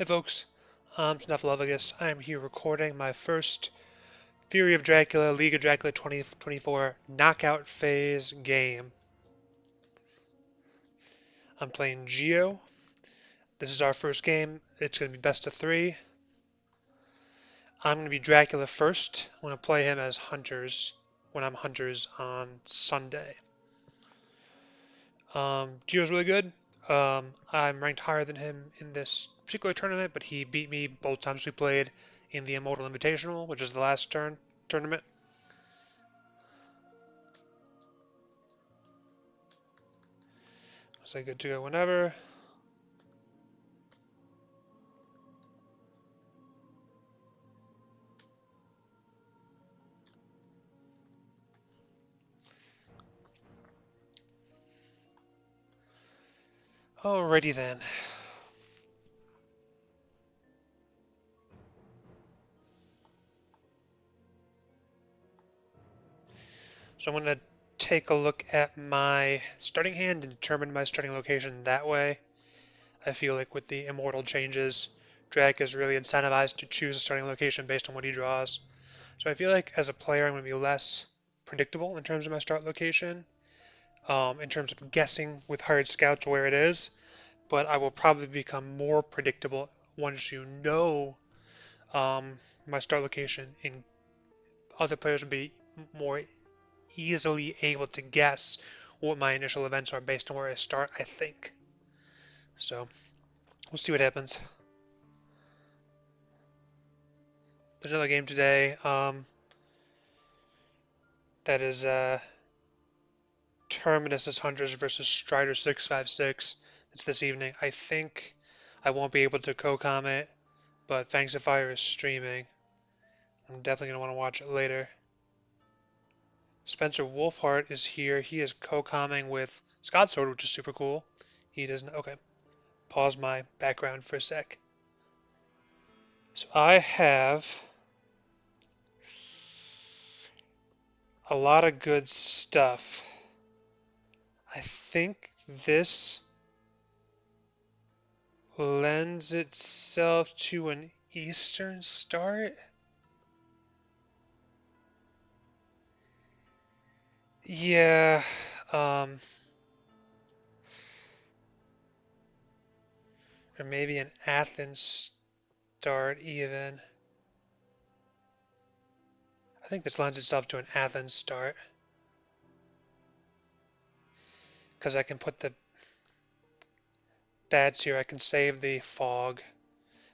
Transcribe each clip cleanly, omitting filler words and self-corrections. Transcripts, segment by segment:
Hey folks, I'm Snuffaluffagus. I'm here recording my first Fury of Dracula, League of Dracula 2024 knockout phase game. I'm playing Geo. This is our first game. It's going to be best of three. I'm going to be Dracula first. I'm going to play him as Hunters when I'm Hunters on Sunday. Geo's really good. I'm ranked higher than him in this particular tournament, but he beat me both times we played in the Immortal Invitational, which is the last tournament. So good to go whenever. Alrighty then. So I'm going to take a look at my starting hand and determine my starting location that way. I feel like with the immortal changes, Drac is really incentivized to choose a starting location based on what he draws. So I feel like as a player, I'm going to be less predictable in terms of my start location, in terms of guessing with hired scouts where it is, but I will probably become more predictable once you know my start location, and other players will be more easily able to guess what my initial events are based on where I start, I think. So we'll see what happens. There's another game today. That is Terminus Hunters versus Strider 656. It's this evening. I think I won't be able to co-comment, but Fangs of Fire is streaming. I'm definitely gonna want to watch it later. Spencer Wolfhart is here. He is co-commenting with Scott Sword, which is super cool. He doesn't. Okay. Pause my background for a sec. So I have a lot of good stuff. I think this lends itself to an Eastern start. Yeah, um, or maybe an Athens start even. I think this lends itself to an Athens start because I can put the bats here. I can save the fog,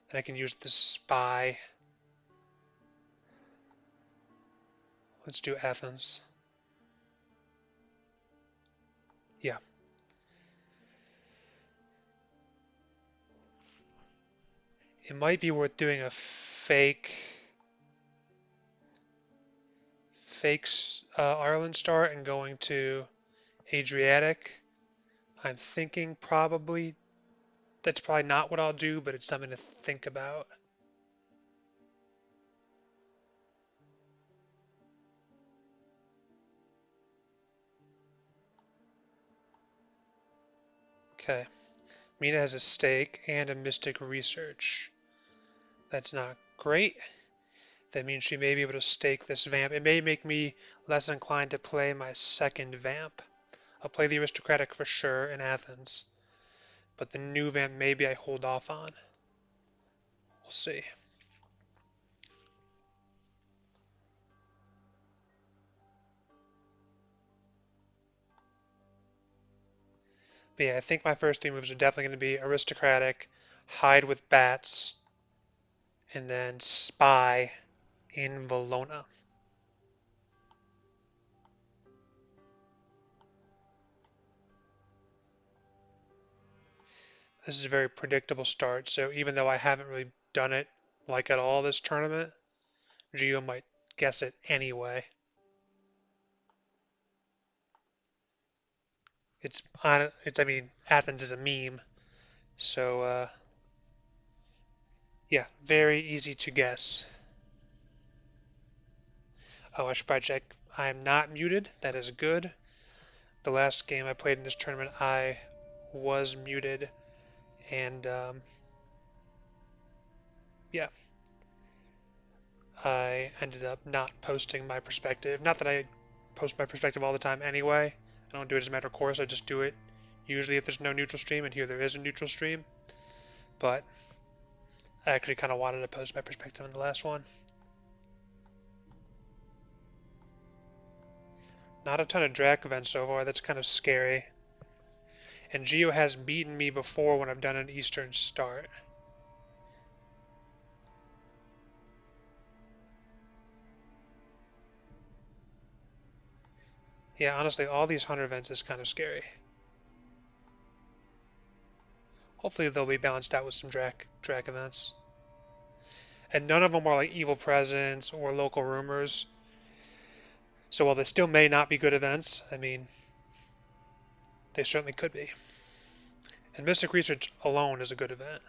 and I can use the spy. Let's do Athens. Yeah. It might be worth doing a fake Ireland start and going to Adriatic. I'm thinking probably that's probably not what I'll do, but it's something to think about. Okay. Mina has a stake and a mystic research. That's not great. That means she may be able to stake this vamp. It may make me less inclined to play my second vamp. I'll play the aristocratic for sure in Athens, but the new vamp maybe I hold off on. We'll see. But yeah, I think my first three moves are definitely going to be aristocratic, hide with bats, and then spy in Valona. This is a very predictable start, so even though I haven't really done it like at all this tournament, Geo might guess it anyway. I mean, Athens is a meme, so yeah, very easy to guess. Oh, I should probably check. I'm not muted. That is good. The last game I played in this tournament, I was muted, and yeah, I ended up not posting my perspective. Not that I post my perspective all the time anyway. I don't do it as a matter of course. I just do it usually if there's no neutral stream, and here there is a neutral stream. But I actually kind of wanted to post my perspective on the last one. Not a ton of Drac events so far. That's kind of scary. And Geo has beaten me before when I've done an Eastern start. Yeah, honestly, all these 100 events is kind of scary. Hopefully they'll be balanced out with some Drac events. And none of them are like Evil Presence or Local Rumors. So while they still may not be good events, I mean, they certainly could be. And Mystic Research alone is a good event.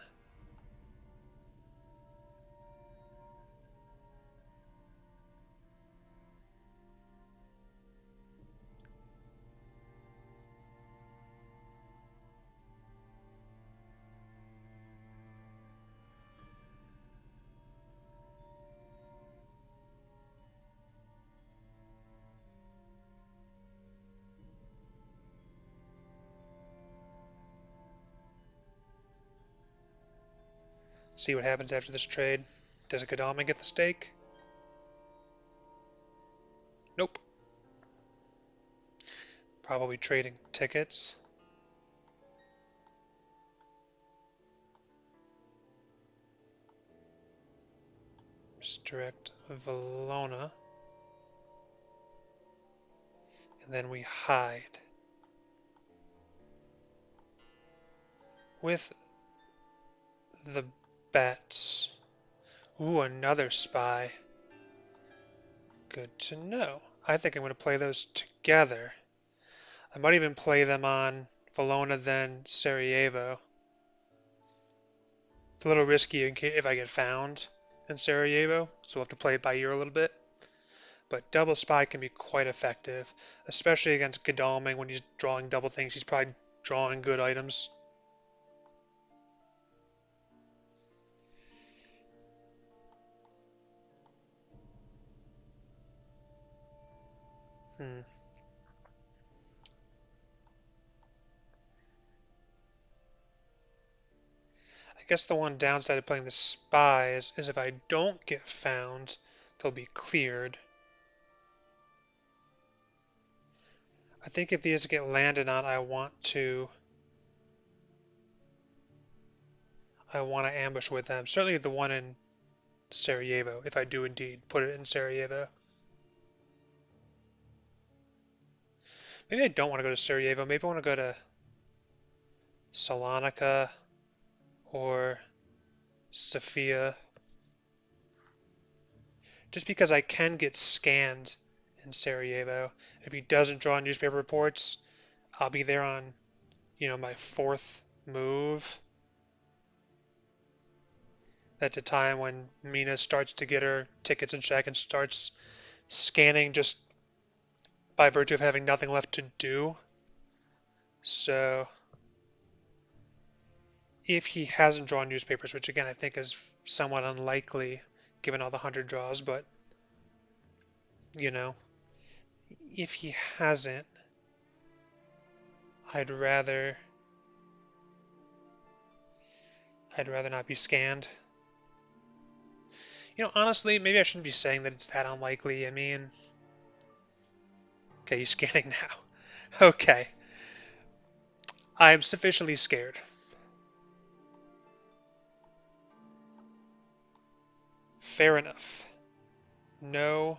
See what happens after this trade. Does Godalming get the stake? Nope. Probably trading tickets. Misdirect Valona. And then we hide. With the bats. Ooh, another spy. Good to know. I think I'm going to play those together. I might even play them on Valona then Sarajevo. It's a little risky if I get found in Sarajevo, so we'll have to play it by ear a little bit. But double spy can be quite effective, especially against Godalming when he's drawing double things. He's probably drawing good items. Hmm. I guess the one downside of playing the spies is if I don't get found, they'll be cleared. I think if these get landed on, I want to ambush with them. Certainly the one in Sarajevo, if I do indeed put it in Sarajevo. Maybe I don't want to go to Sarajevo. Maybe I want to go to Salonika or Sofia. Just because I can get scanned in Sarajevo. If he doesn't draw newspaper reports, I'll be there on, my fourth move. At the time when Mina starts to get her tickets in check and starts scanning just by virtue of having nothing left to do. So if he hasn't drawn newspapers, which again I think is somewhat unlikely given all the 100 draws, but you know, if he hasn't, I'd rather not be scanned. Honestly, maybe I shouldn't be saying that it's that unlikely. I mean, okay, he's scanning now. Okay. I'm sufficiently scared. Fair enough. No.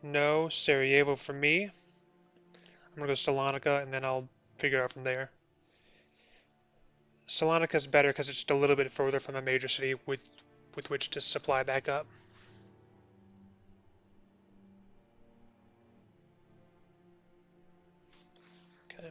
No Sarajevo for me. I'm gonna go Salonika and then I'll figure it out from there. Salonika's better because it's just a little bit further from a major city with which to supply back up. Okay.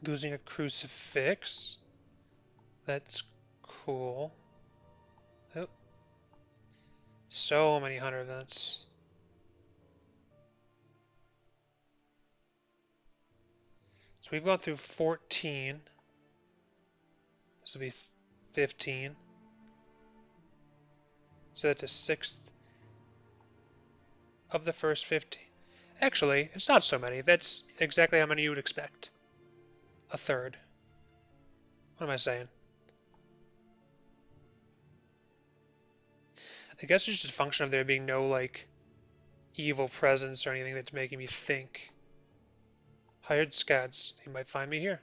Losing a crucifix. That's cool. Oh, so many hunter events. So we've gone through 14. This will be 15. So that's a sixth of the first 50. Actually, it's not so many. That's exactly how many you would expect. A third. What am I saying? I guess it's just a function of there being no, like, evil presence or anything that's making me think. Hired scouts. He might find me here.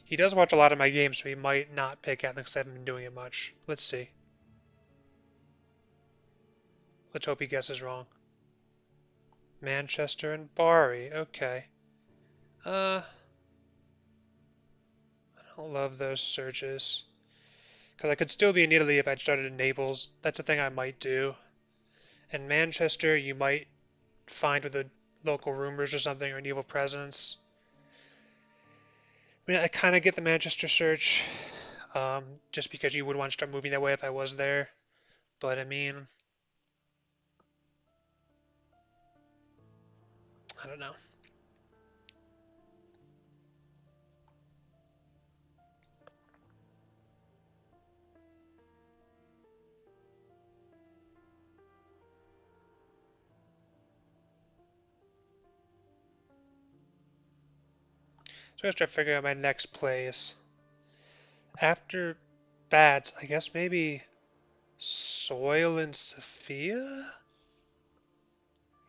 He does watch a lot of my games, so he might not pick at because I haven't been doing it much. Let's see. Let's hope he guesses wrong. Manchester and Bari. Okay. I don't love those searches. Because I could still be in Italy if I'd started in Naples. That's a thing I might do. And Manchester, you might find with the local rumors or something, or an evil presence. I mean, I kind of get the Manchester search, just because you would want to start moving that way if I was there. But I mean, I don't know. So I gotta start figuring out my next plays. After bats, I guess maybe soil and Sophia?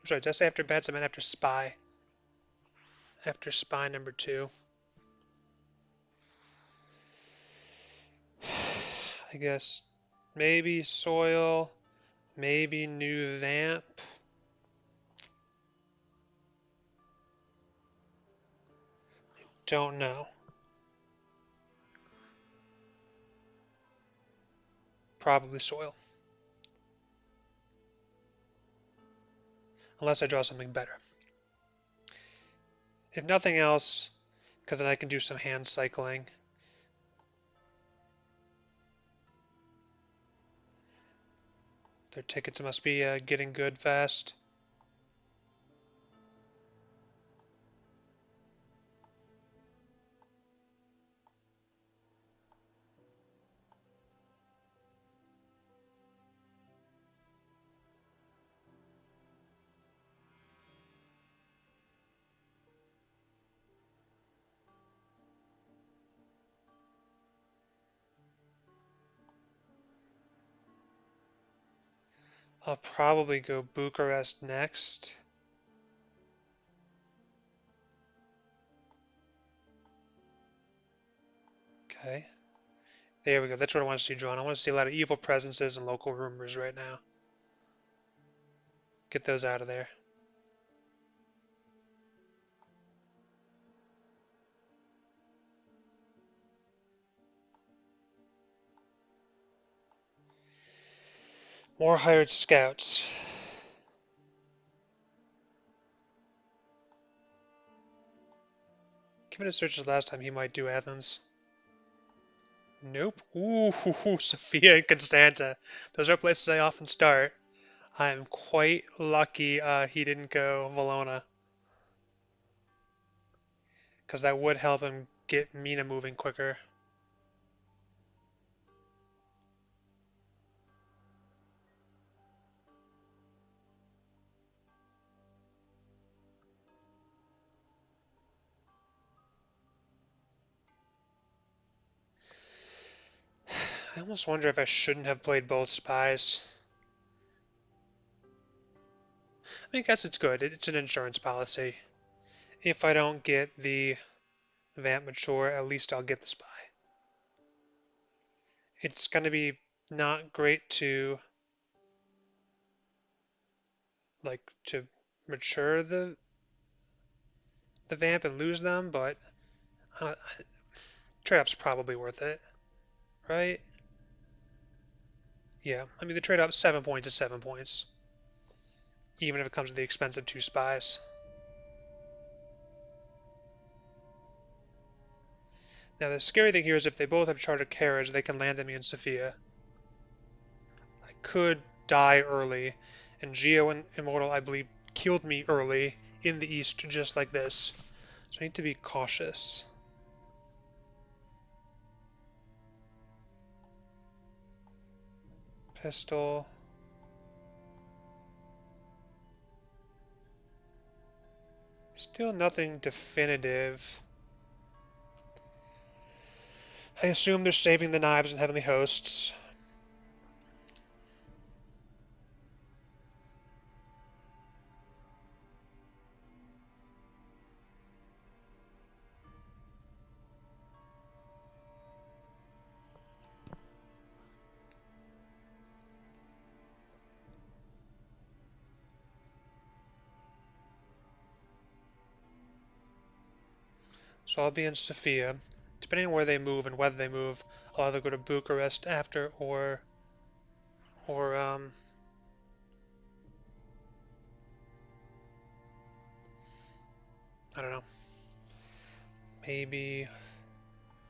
I'm sorry, did I say after bats? I meant after spy. After spy number 2. I guess maybe soil, maybe new vamp. Don't know. Probably soil. Unless I draw something better. If nothing else, because then I can do some hand cycling. Their tickets must be getting good fast. I'll probably go Bucharest next. Okay. There we go. That's what I want to see drawn. I want to see a lot of evil presences and local rumors right now. Get those out of there. More hired scouts. Given his searches last time, he might do Athens. Nope. Ooh, Sophia and Constanta. Those are places I often start. I'm quite lucky he didn't go Valona, because that would help him get Mina moving quicker. I almost wonder if I shouldn't have played both spies. I mean, I guess it's good. It's an insurance policy. If I don't get the Vamp mature, at least I'll get the spy. It's going to be not great to to mature the Vamp and lose them, but uh, trade-off's probably worth it, right? Yeah, I mean the trade-off 7 points is 7 points. even if it comes at the expense of 2 spies. Now the scary thing here is if they both have chartered carriage, they can land on me in Sophia. I could die early, and Geo and Immortal, I believe, killed me early in the east just like this. So I need to be cautious. Pistol. Still nothing definitive. I assume they're saving the knives and heavenly hosts. So I'll be in Sofia. Depending on where they move and whether they move, I'll either go to Bucharest after or I don't know, maybe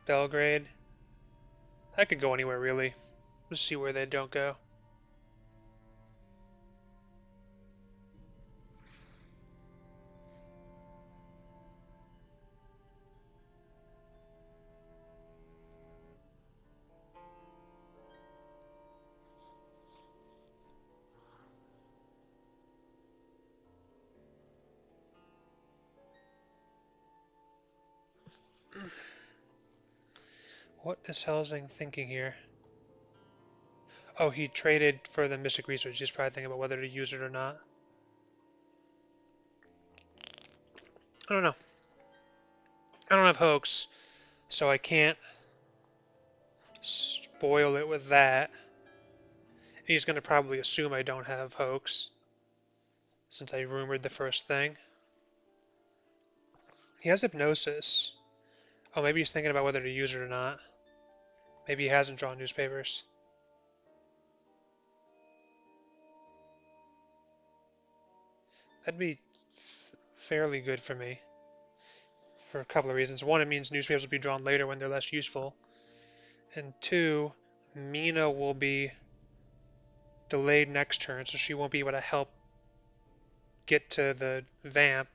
Belgrade. I could go anywhere really. Let's see where they don't go. What is Helsing thinking here? Oh, he traded for the Mystic Research. He's probably thinking about whether to use it or not. I don't know. I don't have Hoax, so I can't spoil it with that. He's going to probably assume I don't have Hoax, since I rumored the first thing. He has Hypnosis. Oh, maybe he's thinking about whether to use it or not. Maybe he hasn't drawn newspapers. That'd be fairly good for me for a couple of reasons. One, it means newspapers will be drawn later when they're less useful. And two, Mina will be delayed next turn, so she won't be able to help get to the vamp.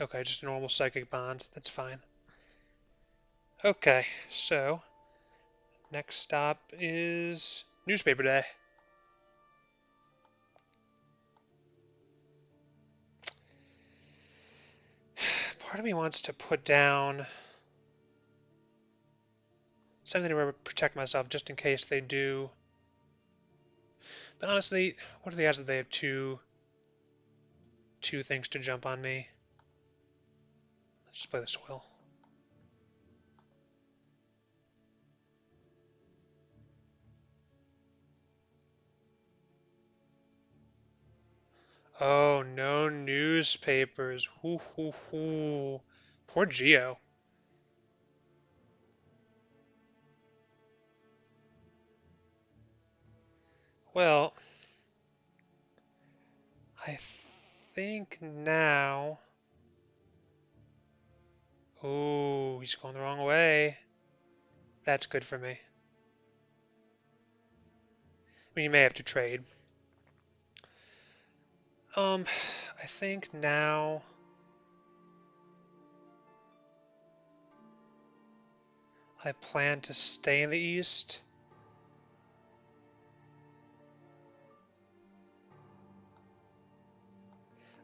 Okay, just a normal psychic bond. That's fine. Okay, so next stop is newspaper day. Part of me wants to put down something to protect myself just in case they do. But honestly, what are the odds that they have two things to jump on me? Let's just play the soil. Oh, no newspapers. Hoo hoo hoo. Poor Geo. Well, I think now. Oh, he's going the wrong way. That's good for me. I mean, you may have to trade. I think now I plan to stay in the east.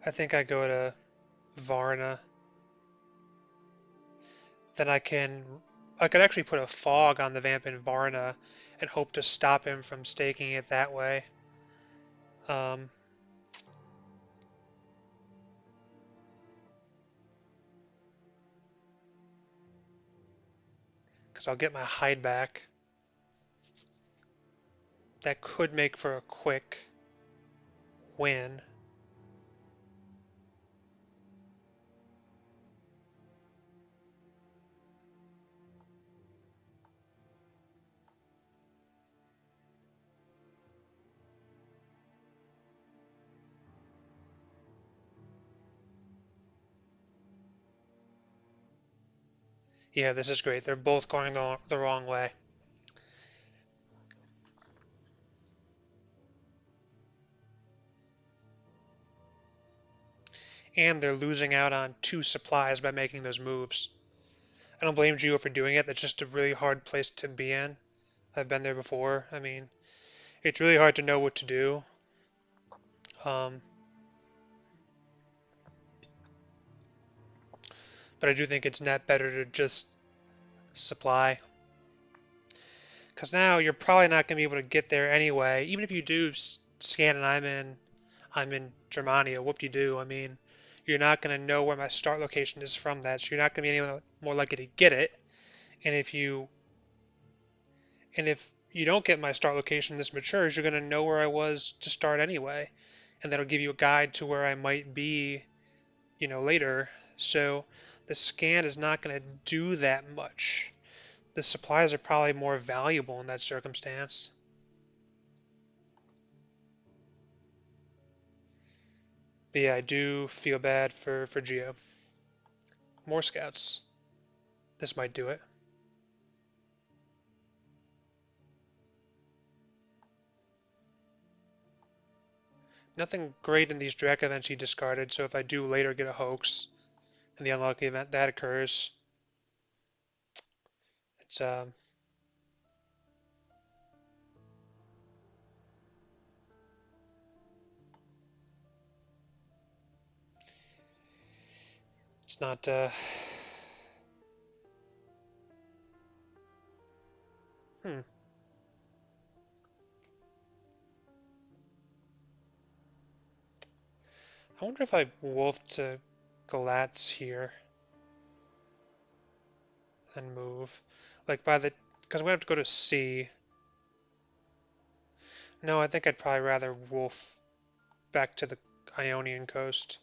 I think I go to Varna. Then I could actually put a fog on the vamp in Varna and hope to stop him from staking it that way. Um, because I'll get my hide back. That could make for a quick win. Yeah, this is great. They're both going the wrong way. And they're losing out on 2 supplies by making those moves. I don't blame Geo for doing it. That's just a really hard place to be in. I've been there before. I mean, it's really hard to know what to do. Um, but I do think it's net better to just supply. Because now you're probably not going to be able to get there anyway. Even if you do scan and I'm in Germania, whoop-de-doo. I mean, you're not going to know where my start location is from that, so you're not going to be any more likely to get it. And if you don't get my start location this matures, you're going to know where I was to start anyway, and that'll give you a guide to where I might be, later. So the scan is not going to do that much. The supplies are probably more valuable in that circumstance. But yeah, I do feel bad for Geo. More scouts. This might do it. Nothing great in these Drac events he discarded, so if I do later get a hoax in the unlucky event that occurs, it's it's not hmm. I wonder if I wolf to Galatz here and move. Like because I'm gonna have to go to C. No, I think I'd probably rather wolf back to the Ionian coast.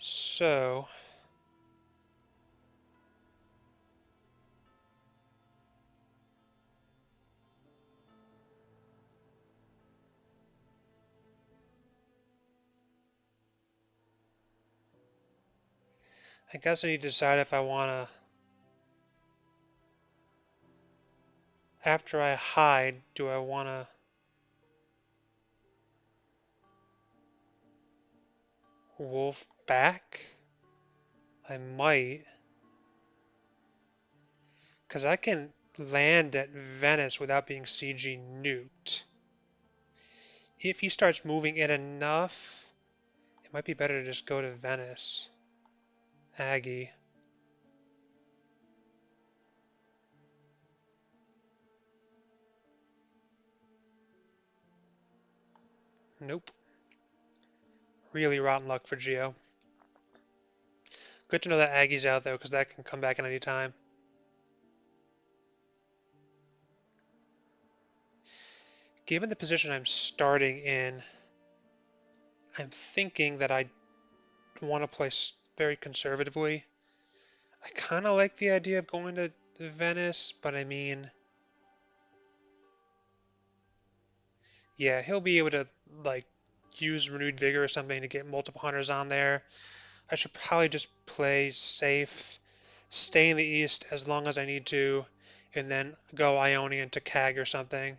So I guess I need to decide if I wanna, after I hide, do I wanna wolf back? I might, because I can land at Venice without being CG nuked. If he starts moving in enough, it might be better to just go to Venice. Aggie. Nope. Really rotten luck for Geo. Good to know that Aggie's out though, because that can come back at any time. Given the position I'm starting in, I'm thinking that I want to play very conservatively. I kind of like the idea of going to Venice, but I mean, yeah, he'll be able to like use renewed vigor or something to get multiple hunters on there. I should probably just play safe, stay in the east as long as I need to, and then go Ionian to Cag or something.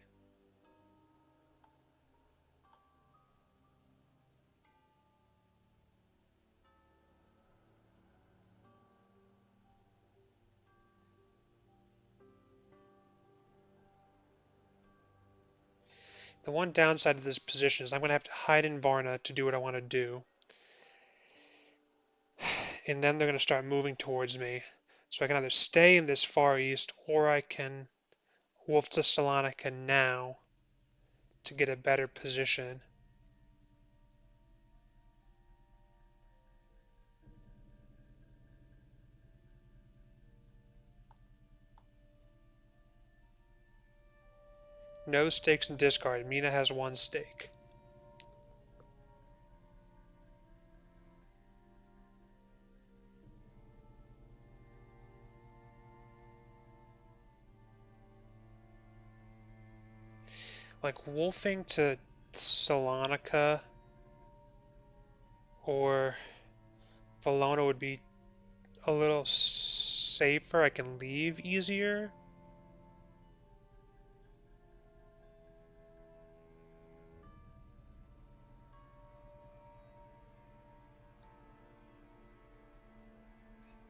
The one downside of this position is I'm going to have to hide in Varna to do what I want to do. And then they're going to start moving towards me. So I can either stay in this far east or I can wolf to Salonika now to get a better position. No stakes and discard. Mina has 1 stake. Like wolfing to Salonica or Valona would be a little safer. I can leave easier.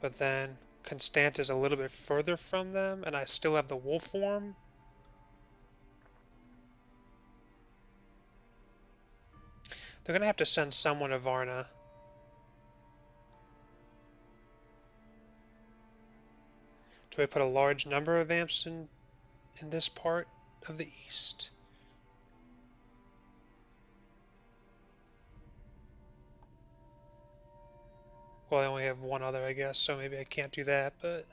But then Constant is a little bit further from them, and I still have the wolf form. They're gonna have to send someone to Varna. Do I put a large number of vamps in this part of the east? Well, I only have 1 other, I guess, so maybe I can't do that, but...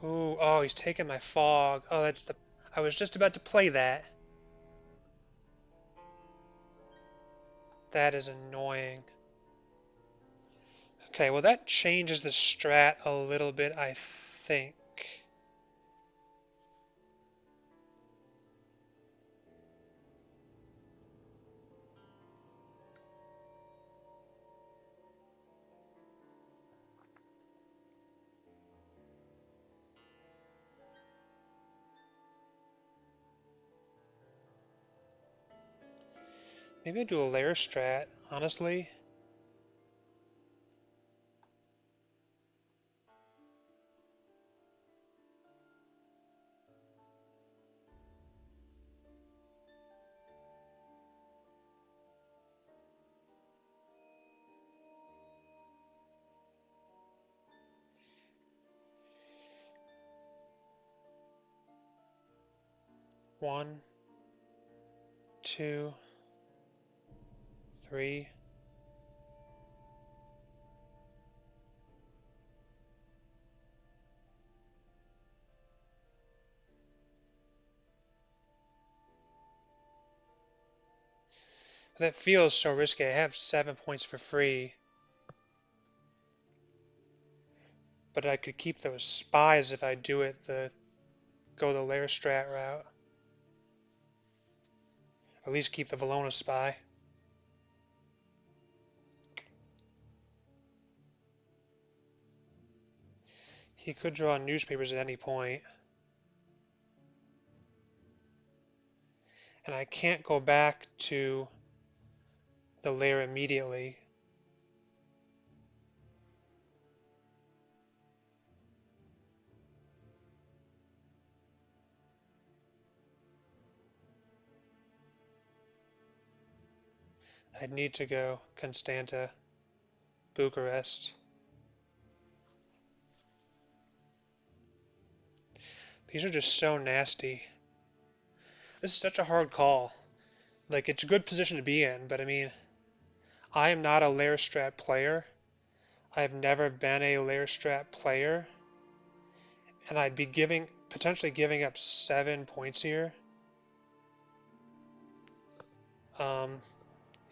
Ooh, oh, he's taking my fog. Oh, that's the... I was just about to play that. That is annoying. Okay, well that changes the strat a little bit, I think. Maybe I do a layer strat, honestly. One, two, three. That feels so risky. I have 7 points for free. But I could keep those spies if I do it go the layer strat route. At least keep the Valona spy. He could draw newspapers at any point. And I can't go back to the layer immediately. I'd need to go Constanta, Bucharest. These are just so nasty. This is such a hard call. Like, it's a good position to be in, but I mean, I am not a layer strat player. I've never been a layer strat player, and I'd be potentially giving up 7 points here.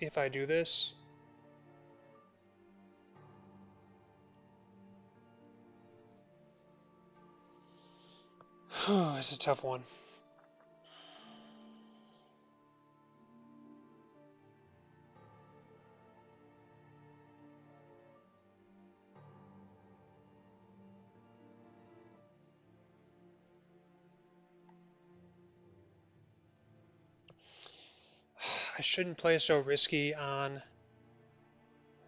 If I do this. It's a tough one. I shouldn't play so risky in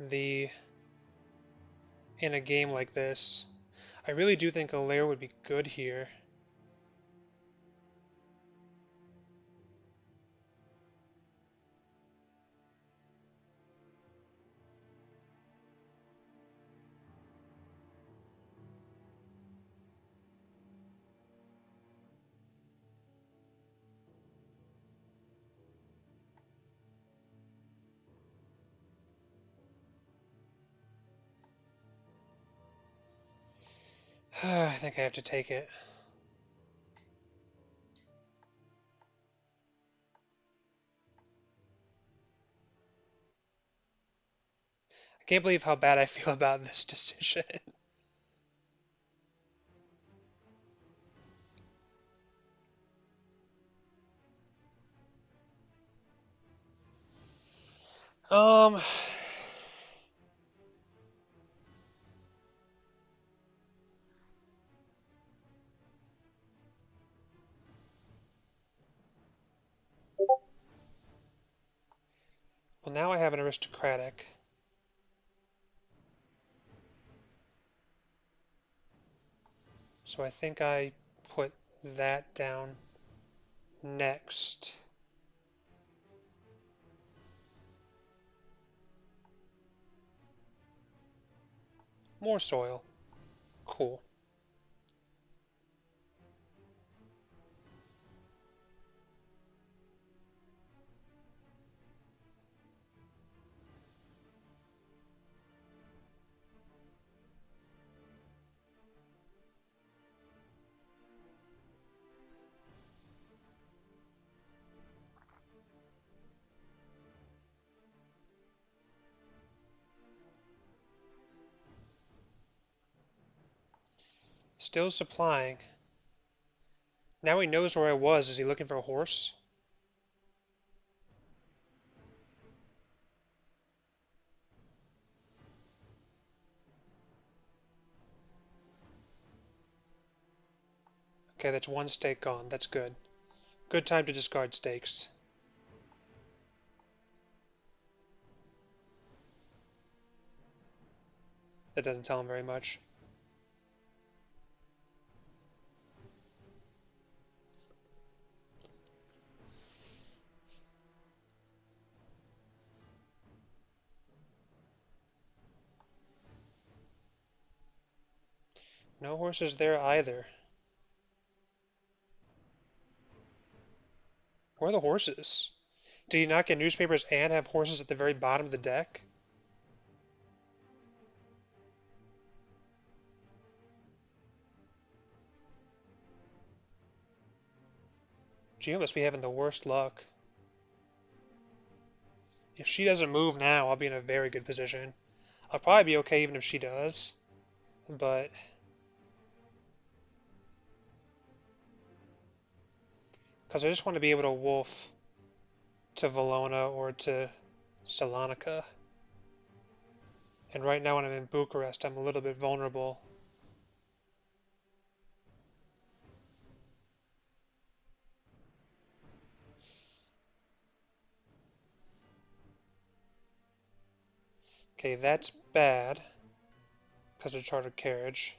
a game like this. I really do think a layer would be good here. I think I have to take it. I can't believe how bad I feel about this decision. Um, well, now I have an aristocratic. So I think I put that down next. More soil. Cool. Still supplying. Now he knows where I was. Is he looking for a horse? Okay, that's one stake gone. That's good. Good time to discard stakes. That doesn't tell him very much. No horses there either. Where are the horses? Did he not get newspapers and have horses at the very bottom of the deck? Gio must be having the worst luck. If she doesn't move now, I'll be in a very good position. I'll probably be okay even if she does, but because I just want to be able to wolf to Valona or to Salonika. And right now when I'm in Bucharest, I'm a little bit vulnerable. Okay, that's bad because of chartered carriage.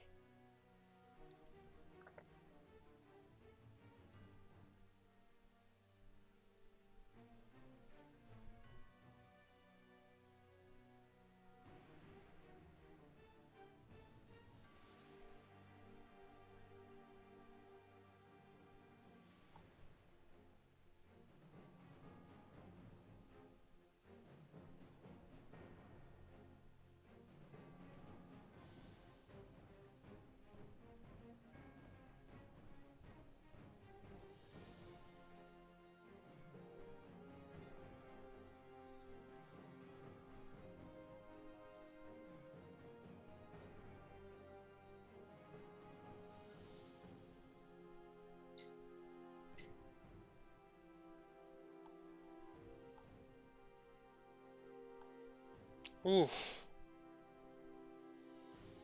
Oof.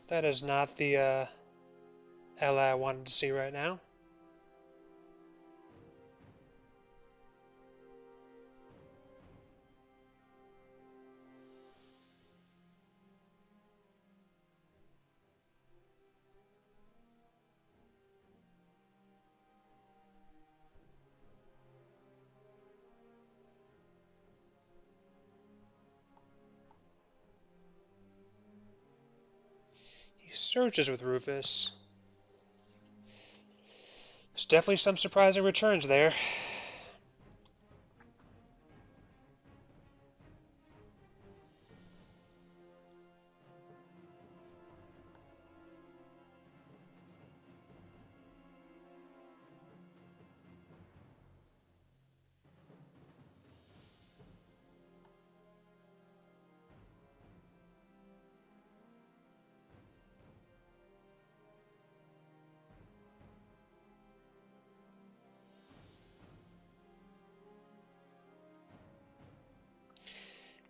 That is not the ally I wanted to see right now. He surges with Rufus. There's definitely some surprising returns there.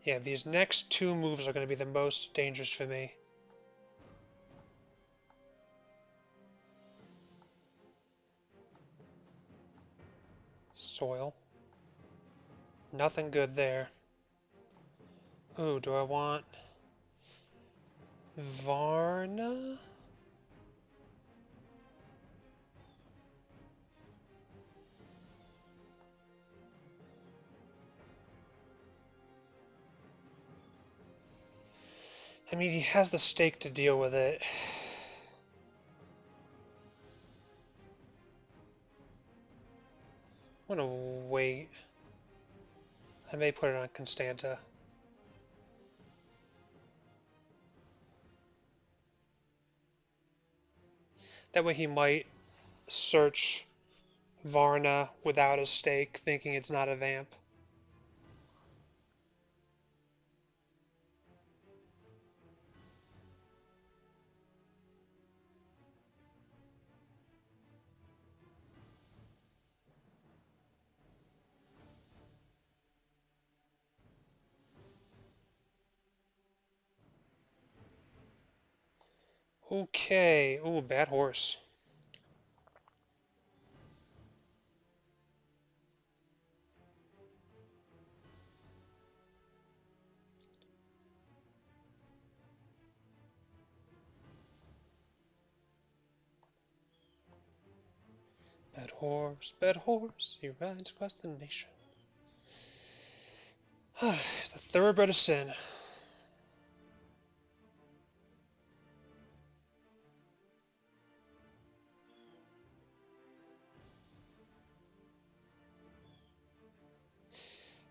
Yeah, these next two moves are going to be the most dangerous for me. Soil. Nothing good there. Ooh, do I want Varna? I mean, he has the stake to deal with it. I'm gonna wait. I may put it on Constanta. That way he might search Varna without a stake, thinking it's not a vamp. Okay. Ooh, bad horse. Bad horse, he rides across the nation. It's the thoroughbred of sin.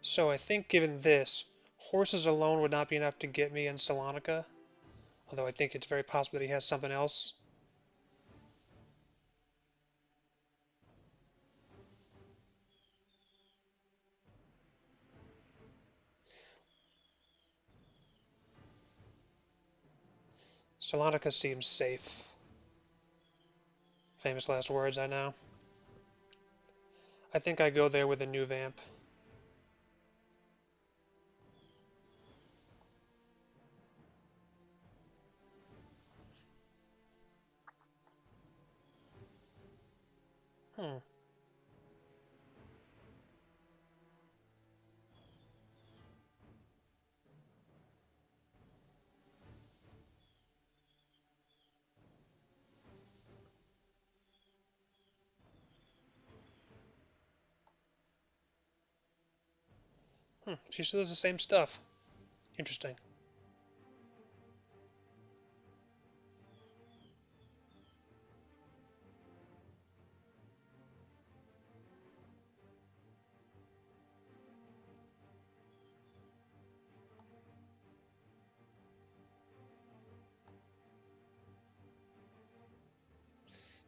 So I think given this, horses alone would not be enough to get me in Salonica. Although I think it's very possible that he has something else. Salonica seems safe. Famous last words, I know. I think I go there with a new vamp. Hmm. She still does the same stuff. Interesting.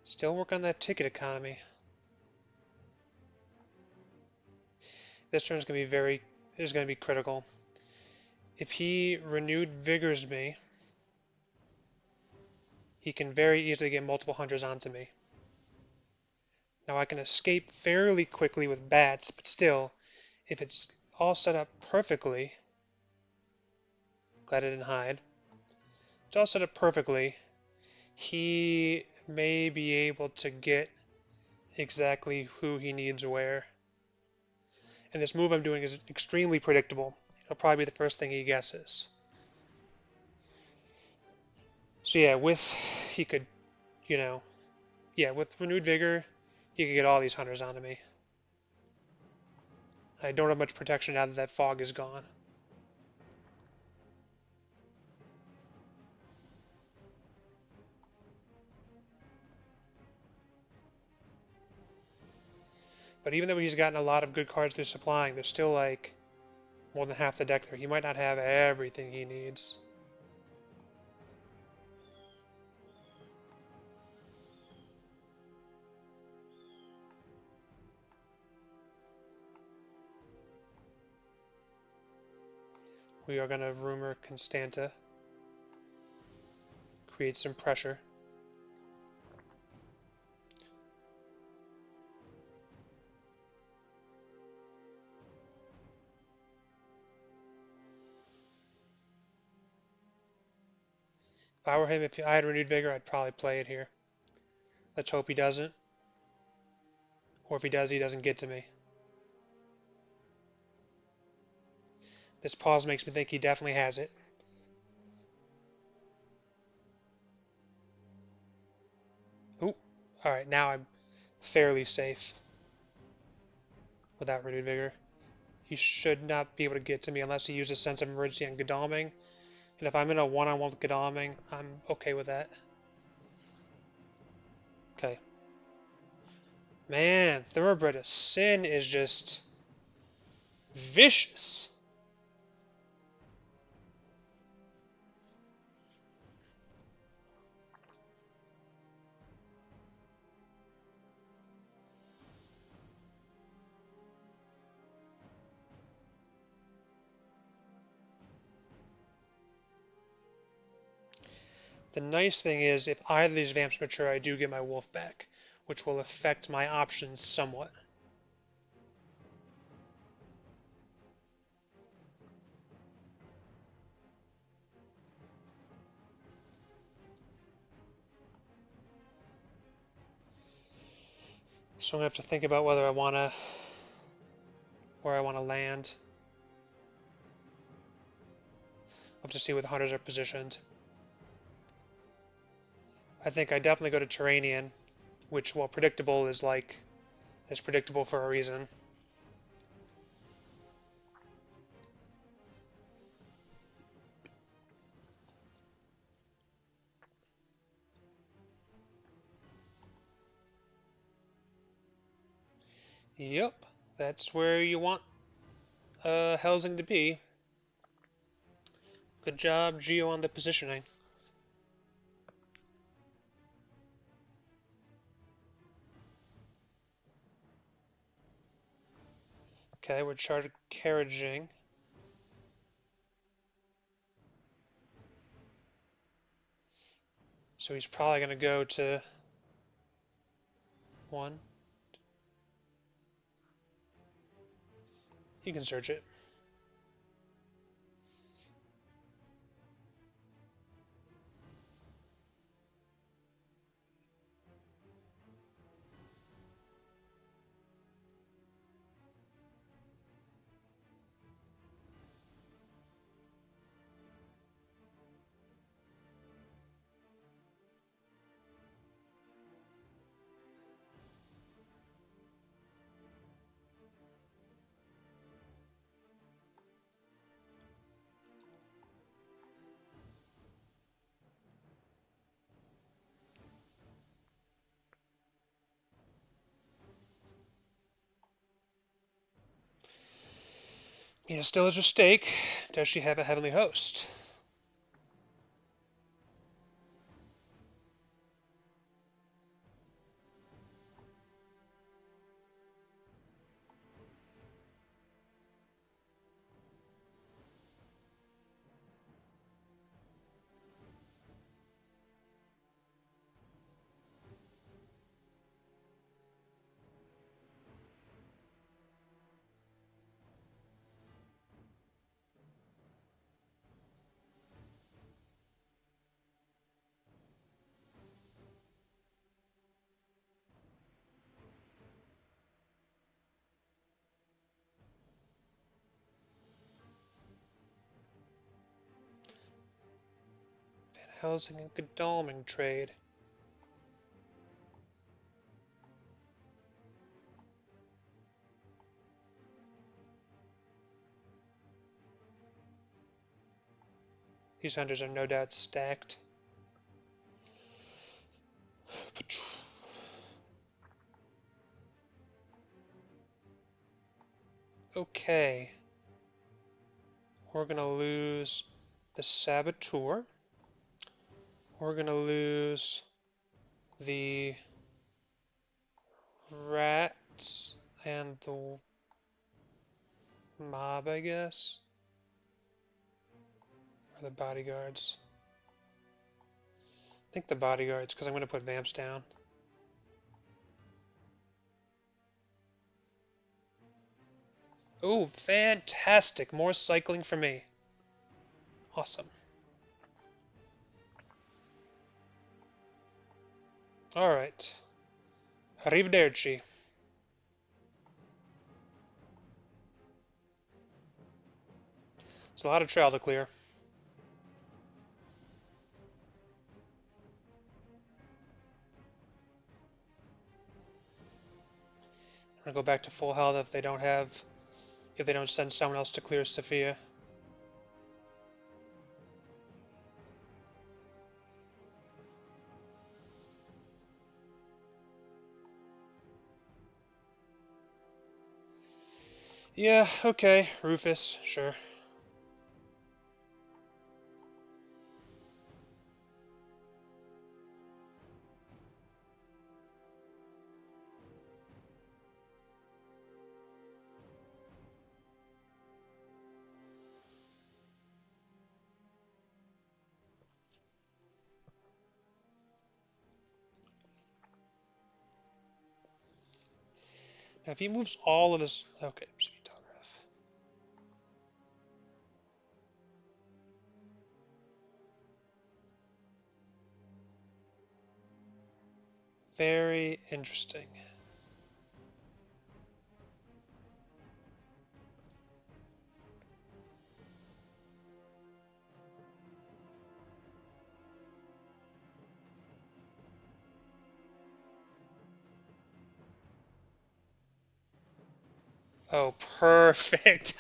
Still work on that ticket economy. This turn's gonna be is gonna be critical. If he renewed vigors me, he can very easily get multiple hunters onto me. Now I can escape fairly quickly with bats, but still, if it's all set up perfectly, glad I didn't hide. It's all set up perfectly. He may be able to get exactly who he needs where. And this move I'm doing is extremely predictable. It'll probably be the first thing he guesses. So yeah, he could, you know, yeah, with renewed vigor, he could get all these hunters onto me. I don't have much protection now that that fog is gone. But even though he's gotten a lot of good cards through supplying, there's still like more than half the deck there. He might not have everything he needs. We are going to rumor Constanta, create some pressure. I were him, if I had renewed vigor, I'd probably play it here. Let's hope he doesn't. Or if he does, he doesn't get to me. This pause makes me think he definitely has it. Ooh, alright, now I'm fairly safe without renewed vigor. He should not be able to get to me unless he uses sense of emergency on Godalming. And if I'm in a one-on-one with Godalming, I'm okay with that. Okay. Man, Thoroughbred of Sin is just vicious. The nice thing is, if either of these vamps mature, I do get my wolf back, which will affect my options somewhat. So I'm gonna have to think about whether I wanna, where I wanna land. I'll have to see where the hunters are positioned. I think I definitely go to Turanian, which, while predictable, is predictable for a reason. Yep, that's where you want Helsing to be. Good job, Geo, on the positioning. Okay, we're charged carriaging. So he's probably going to go to 1. You can search it. Yeah, still is a stake. Does she have a heavenly host? Van Helsing and Godalming trade. These hunters are no doubt stacked. Okay. We're going to lose the Saboteur. We're going to lose the Rats and the Mob, I guess. Or the Bodyguards. I think the Bodyguards, because I'm going to put Vamps down. Ooh, fantastic. More cycling for me. Awesome. Alright. Arrivederci. It's a lot of trail to clear. I'm gonna go back to full health if they don't send someone else to clear Sophia. Yeah, okay, Rufus, sure. Now, if he moves all of his... Okay, speed telegraph. Very interesting. Oh, perfect.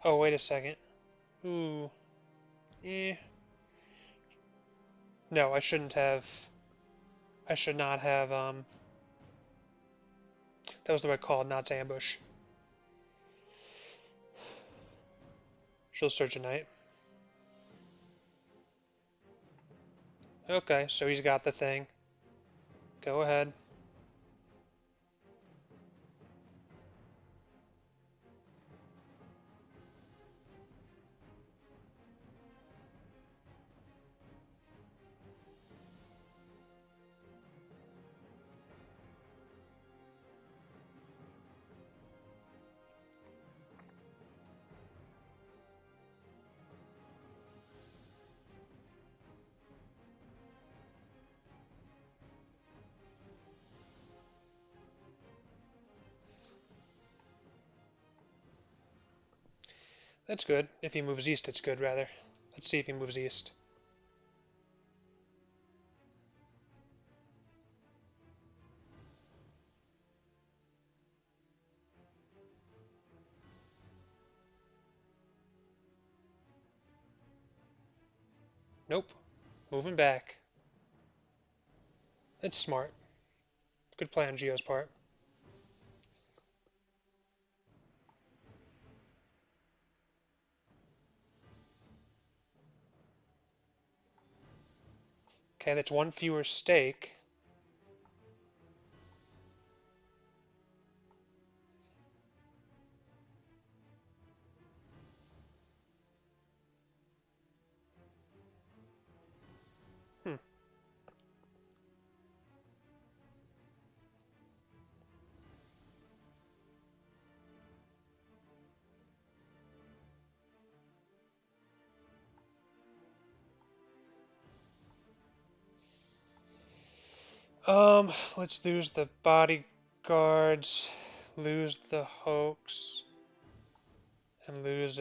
Oh, wait a second. Ooh. Eh. No, I shouldn't have. I should not have, that was the right call, not to ambush. She'll search a knight. Okay, so he's got the thing. Go ahead. That's good. If he moves east, it's good, rather. Let's see if he moves east. Nope. Moving back. That's smart. Good play on Geo's part. Okay, that's one fewer stake. Hmm. Let's lose the bodyguards, lose the hoax, and lose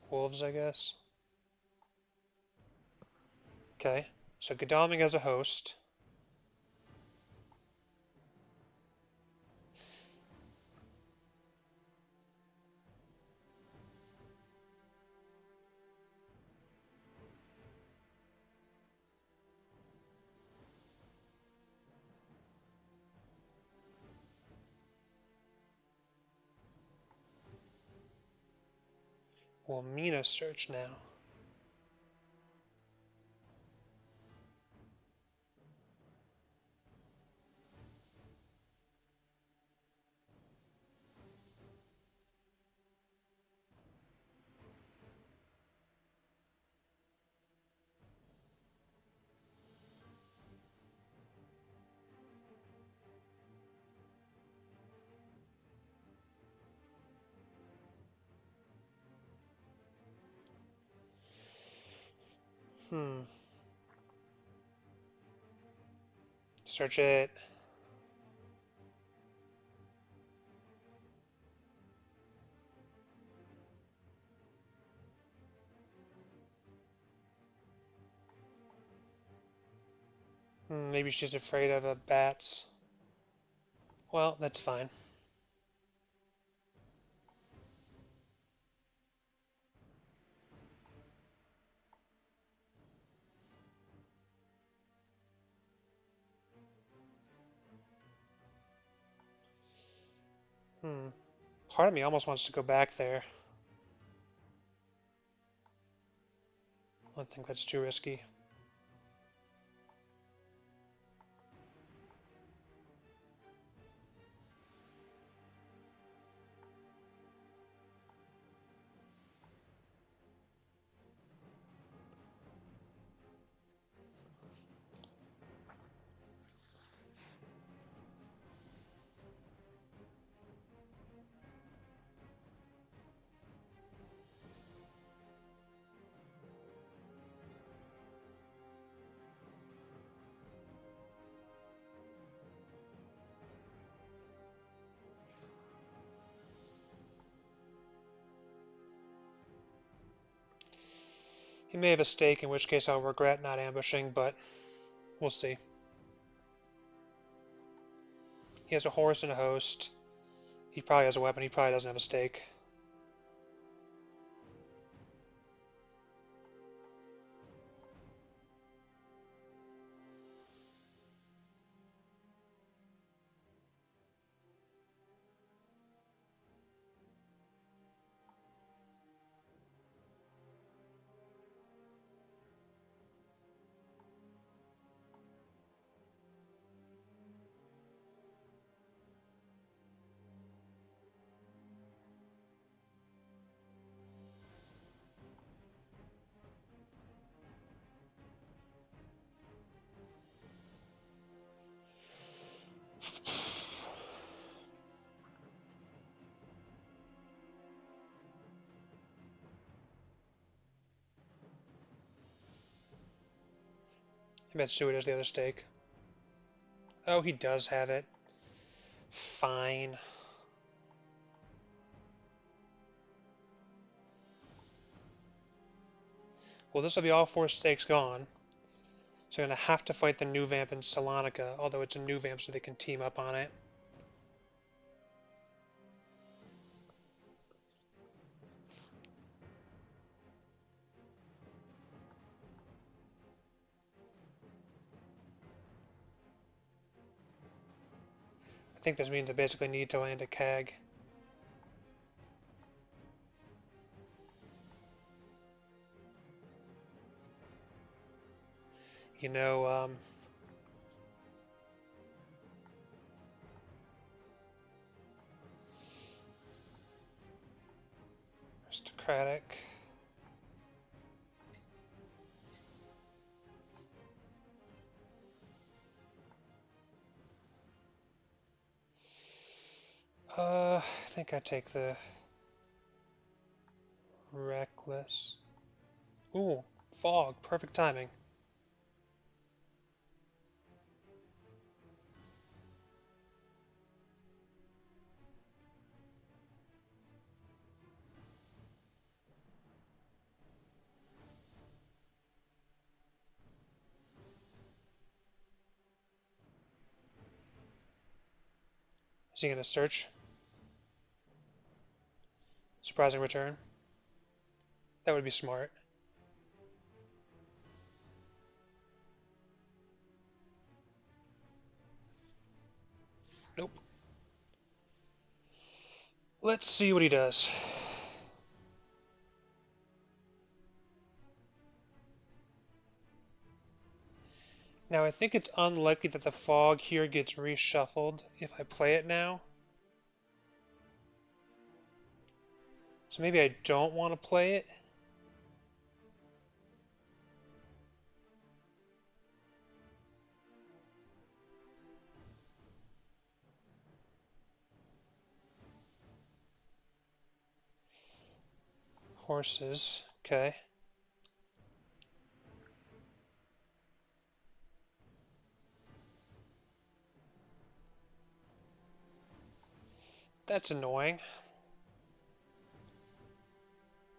wolves, I guess. Okay, so Godalming as a host. We'll Mina search now. Hmm. Search it. Maybe she's afraid of bats. Well, that's fine. Hmm. Part of me almost wants to go back there. I think that's too risky. He may have a stake, in which case I'll regret not ambushing, but we'll see. He has a horse and a host. He probably has a weapon. He probably doesn't have a stake. I bet Sue has the other stake. Oh, he does have it. Fine. Well, this will be all 4 stakes gone. So I'm going to have to fight the new vamp in Salonica, although it's a new vamp so they can team up on it. I think this means I basically need to land a CAG. You know, aristocratic. I think I take the reckless. Ooh, fog, perfect timing. Is he going to search? Surprising return. That would be smart. Nope. Let's see what he does. Now, I think it's unlikely that the fog here gets reshuffled if I play it now. So maybe I don't want to play it. Horses. Okay. That's annoying.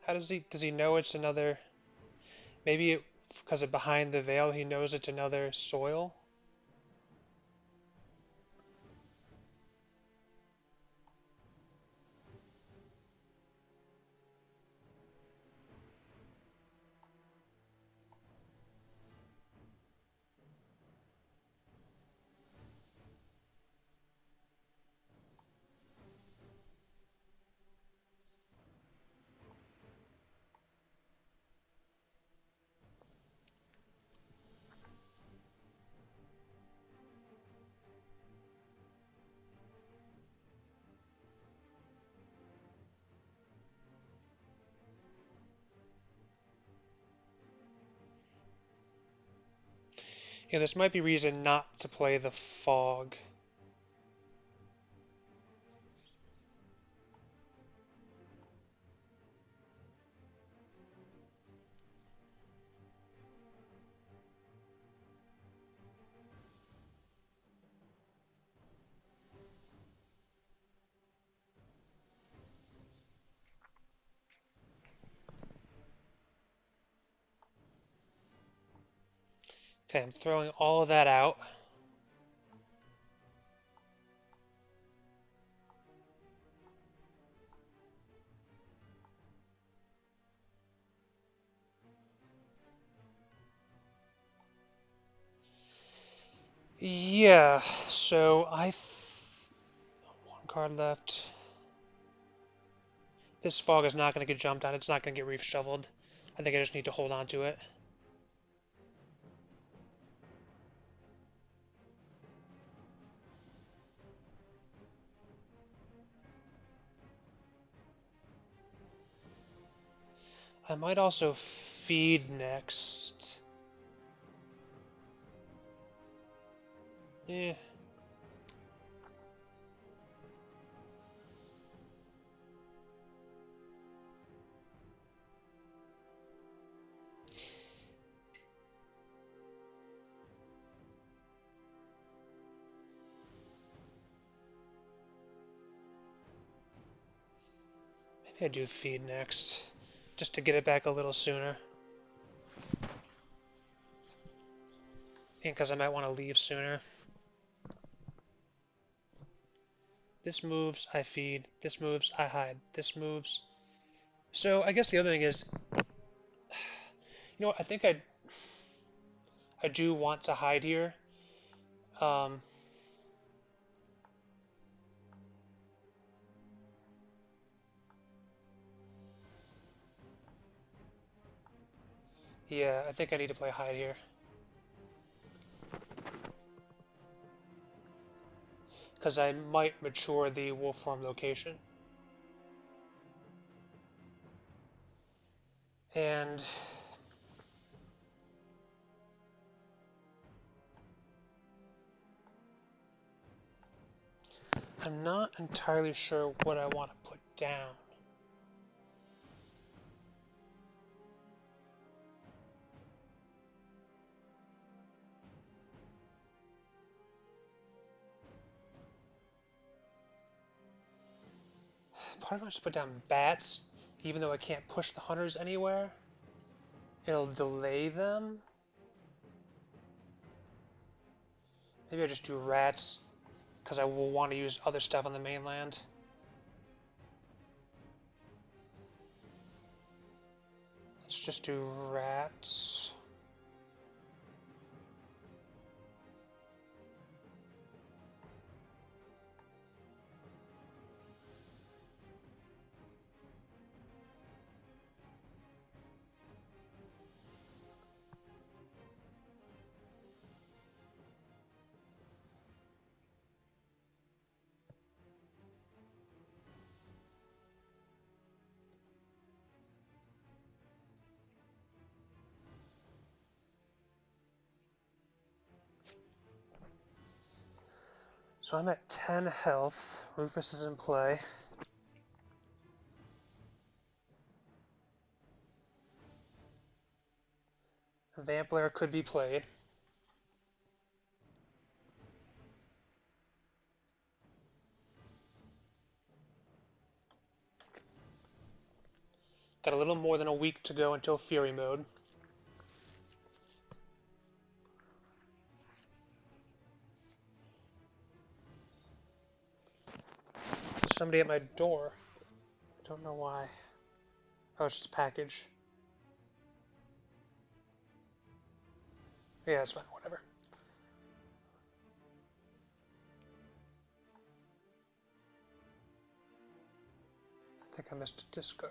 How does he know it's another, maybe because of behind the veil he knows it's another soil? Yeah, this might be reason not to play the fog. Okay, I'm throwing all of that out. Yeah, so one card left. This fog is not going to get jumped on. It's not going to get reef shoveled. I think I just need to hold on to it. I might also feed next. Eh. Maybe I do feed next, just to get it back a little sooner. And because I might want to leave sooner. This moves, I feed. This moves, I hide. This moves. So I guess the other thing is, I think I do want to hide here. Um, yeah, I think I need to play hide here. Because I might mature the wolf form location. And I'm not entirely sure what I want to put down. Part of me wants to put down bats, even though I can't push the hunters anywhere. It'll delay them. Maybe I just do rats, because I will want to use other stuff on the mainland. Let's just do rats. So I'm at 10 health. Rufus is in play. Vampire could be played. Got a little more than a week to go until Fury mode. There's somebody at my door. Don't know why. Oh, it's just a package. Yeah, it's fine, whatever. I think I missed a discard.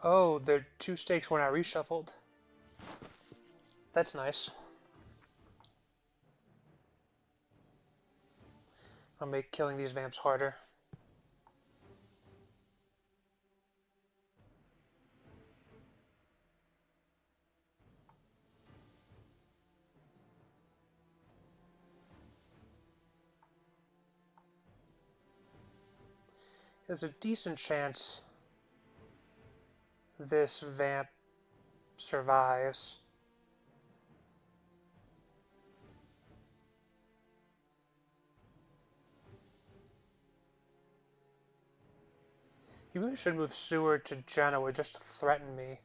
Oh, the 2 stakes were not reshuffled. That's nice. I'll make killing these vamps harder. There's a decent chance this vamp survives. He really should move Sewer to Genoa just to threaten me.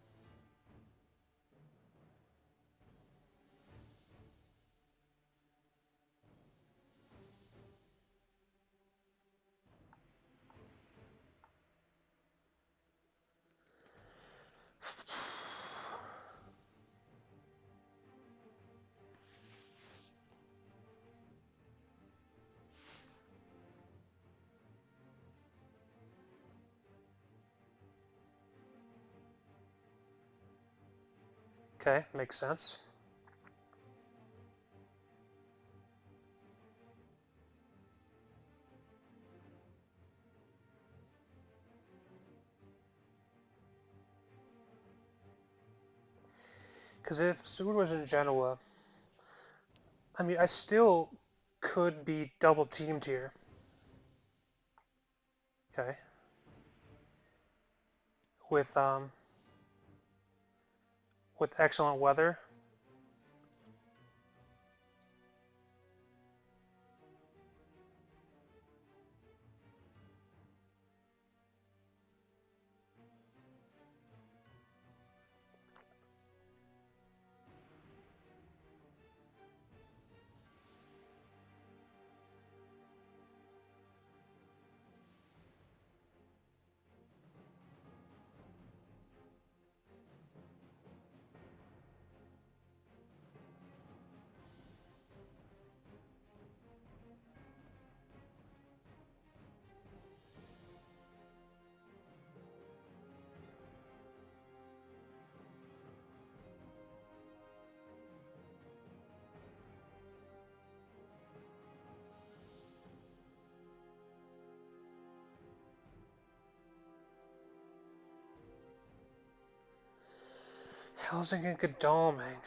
Okay, makes sense. Because if Sewer was in Genoa, I mean, I still could be double teamed here. Okay. With excellent weather. Housing and Godalming.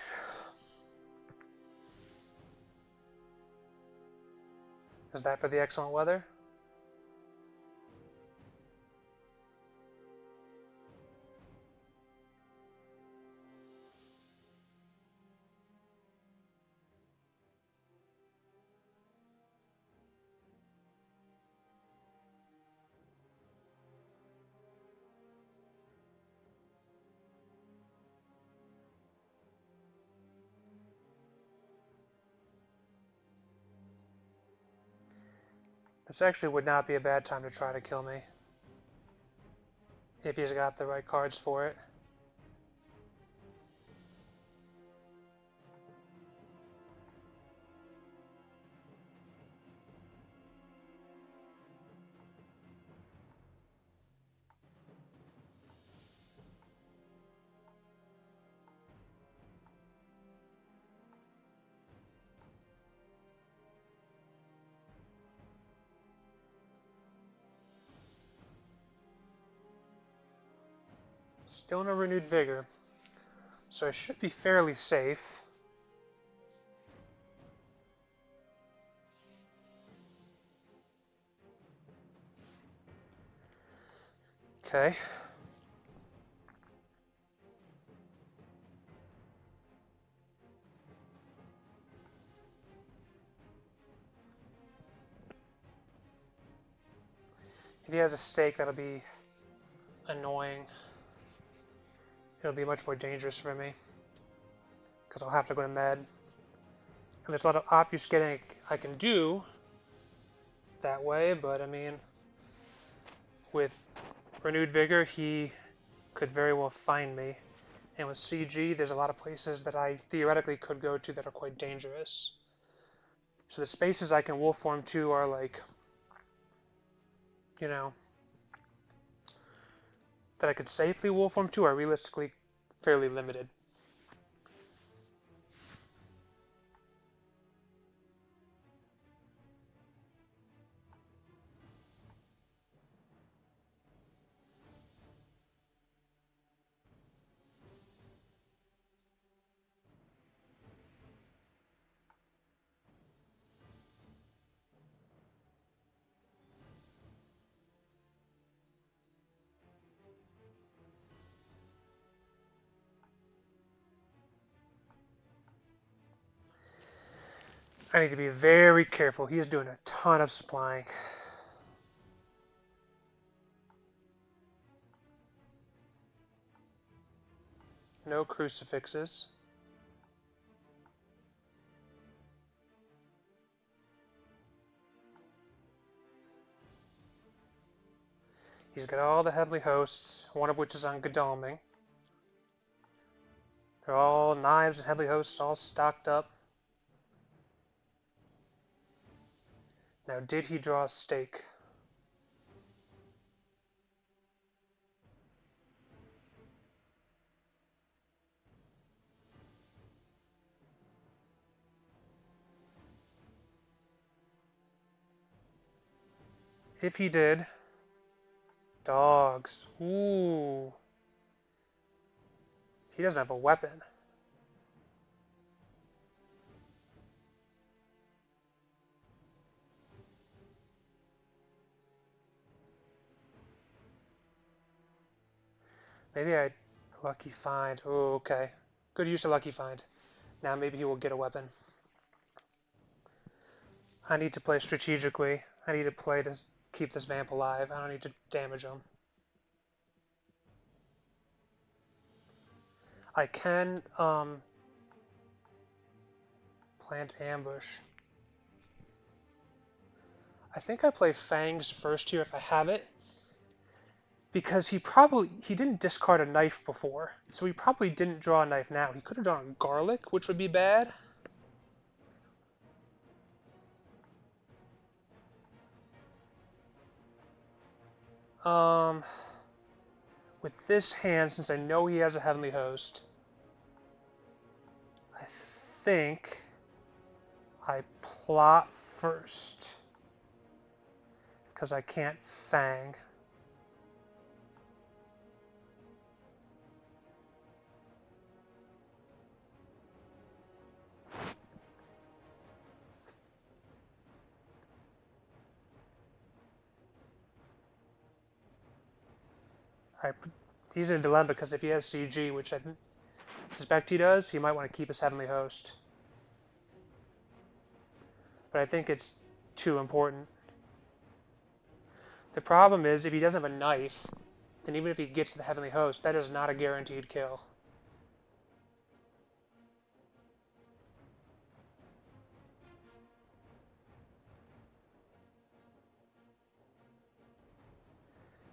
Is that for the excellent weather? This actually would not be a bad time to try to kill me. If he's got the right cards for it. Still no renewed vigor, so I should be fairly safe. Okay. If he has a stake, that'll be annoying. It'll be much more dangerous for me because I'll have to go to med. And there's a lot of obfuscating I can do that way, but I mean, with renewed vigor, he could very well find me. And with CG, there's a lot of places that I theoretically could go to that are quite dangerous. So the spaces I can wolf form to are like, you know, that I could safely wolf form to are realistically fairly limited. I need to be very careful. He is doing a ton of supplying. No crucifixes. He's got all the heavenly hosts, one of which is on Godalming. They're all knives and heavenly hosts all stocked up. Now, did he draw a stake? If he did, dogs. Ooh. He doesn't have a weapon. Maybe I lucky find. Oh, okay. Good use of lucky find. Now maybe he will get a weapon. I need to play strategically. I need to play to keep this vamp alive. I don't need to damage him. I can plant ambush. I think I play Fangs first here if I have it, because he didn't discard a knife before, so he probably didn't draw a knife now. He could have drawn garlic, which would be bad. With this hand, since I know he has a heavenly host, I think I plot first because I can't Fang. He's in a dilemma because if he has CG, which I suspect he does, he might want to keep his heavenly host. But I think it's too important. The problem is, if he doesn't have a knife, then even if he gets the heavenly host, that is not a guaranteed kill.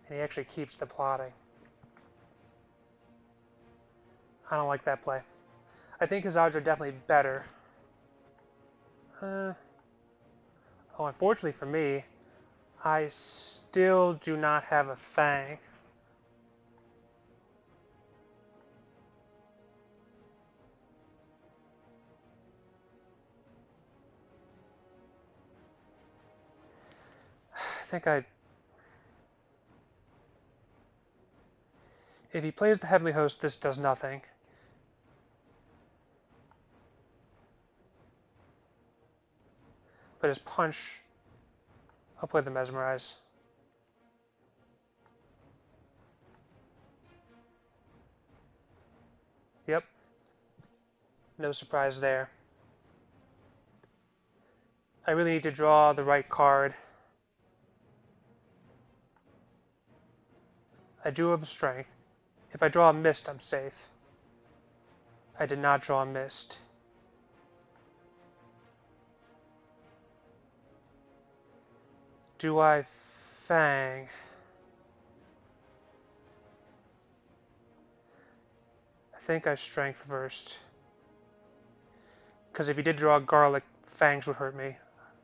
And he actually keeps the plotting. I don't like that play. I think his odds are definitely better. Oh, unfortunately for me, I still do not have a Fang. I think if he plays the Heavenly Host, this does nothing. But his punch, I'll play the Mesmerize. Yep. No surprise there. I really need to draw the right card. I do have strength. If I draw a mist, I'm safe. I did not draw a mist. Do I Fang? I think I strength first. Because if he did draw garlic, fangs would hurt me.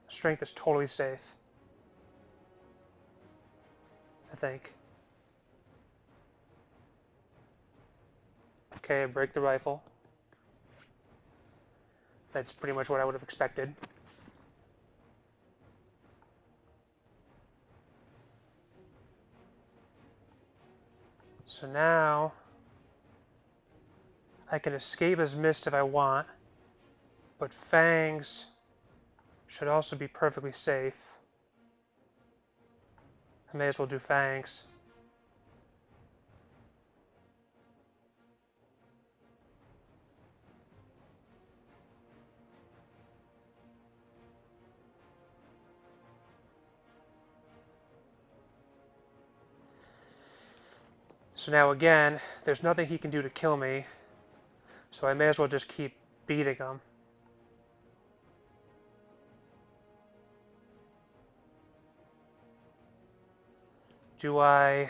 Strength is totally safe. I think. Okay, break the rifle. That's pretty much what I would have expected. So now I can escape as mist if I want, but fangs should also be perfectly safe. I may as well do fangs. So now again, there's nothing he can do to kill me, so I may as well just keep beating him. Do I...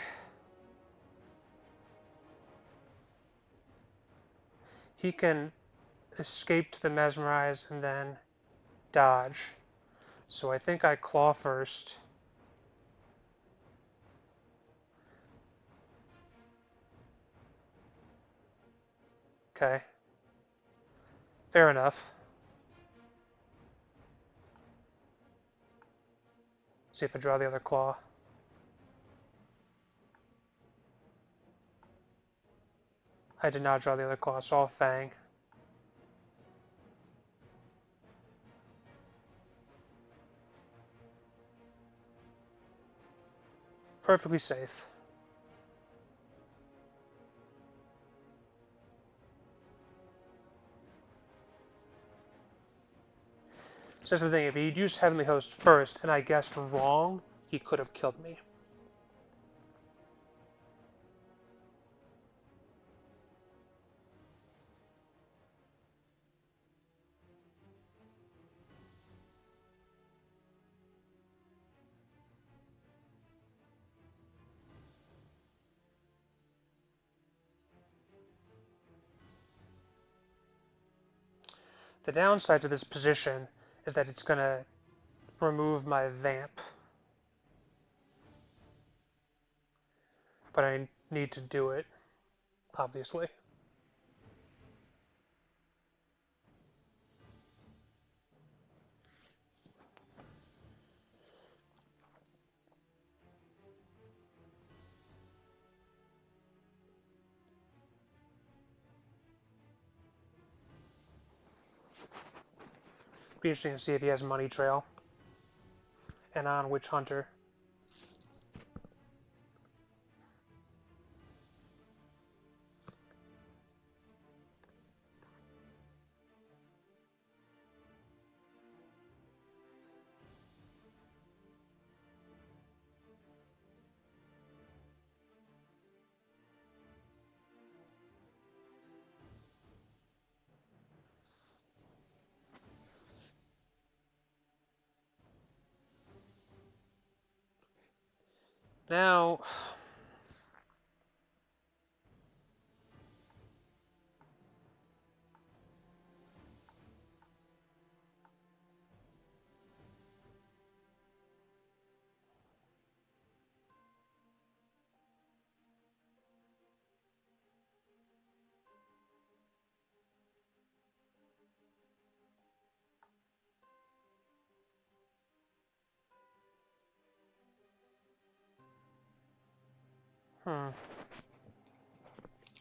He can escape to the mesmerize and then dodge. So I think I claw first. Okay. Fair enough. See if I draw the other claw. I did not draw the other claw, so I'll fang. Perfectly safe. So that's the thing, if he'd used Heavenly Host first and I guessed wrong, he could have killed me. The downside to this position is that it's going to remove my vamp. But I need to do it, obviously. Be interesting to see if he has Money Trail and on Witch Hunter. Now,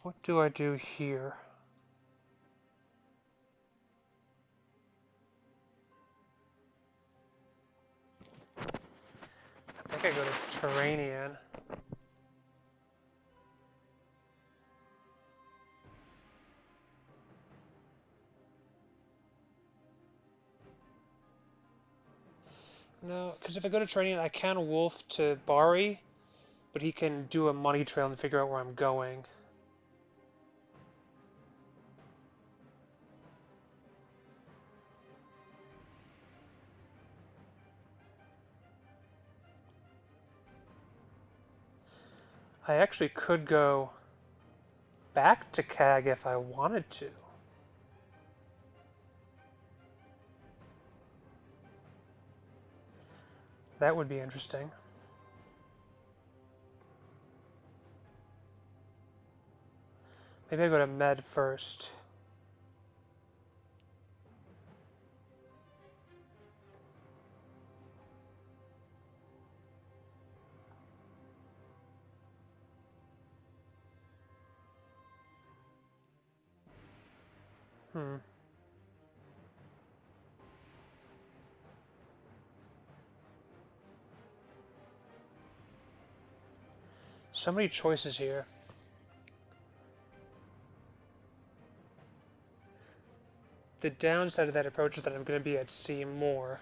what do I do here? I think I go to Turanian. No, because if I go to Turanian, I can wolf to Bari, but he can do a money trail and figure out where I'm going. I actually could go back to CAG if I wanted to. That would be interesting. Maybe I go to Med first. Hmm. So many choices here. The downside of that approach is that I'm going to be at sea more.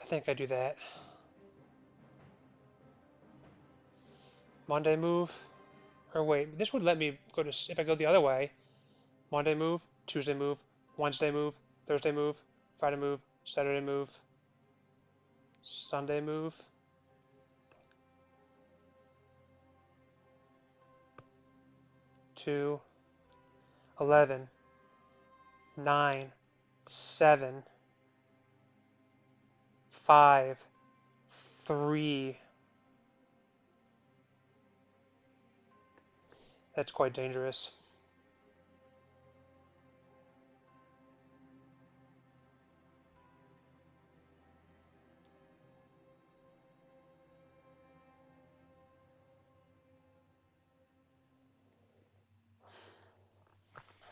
I think I do that. Monday move. Or wait, this would let me go to, if I go the other way, Monday move, Tuesday move, Wednesday move, Thursday move, Friday move, Saturday move, Sunday move. Two, 11, 9, 7, 5, 3. That's quite dangerous.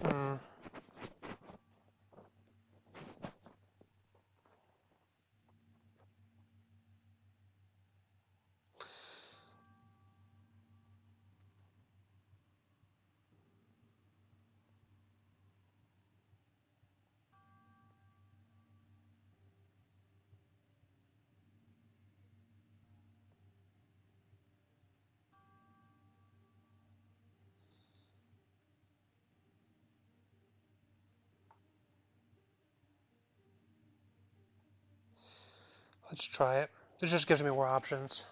Hmm. Let's try it. This just gives me more options.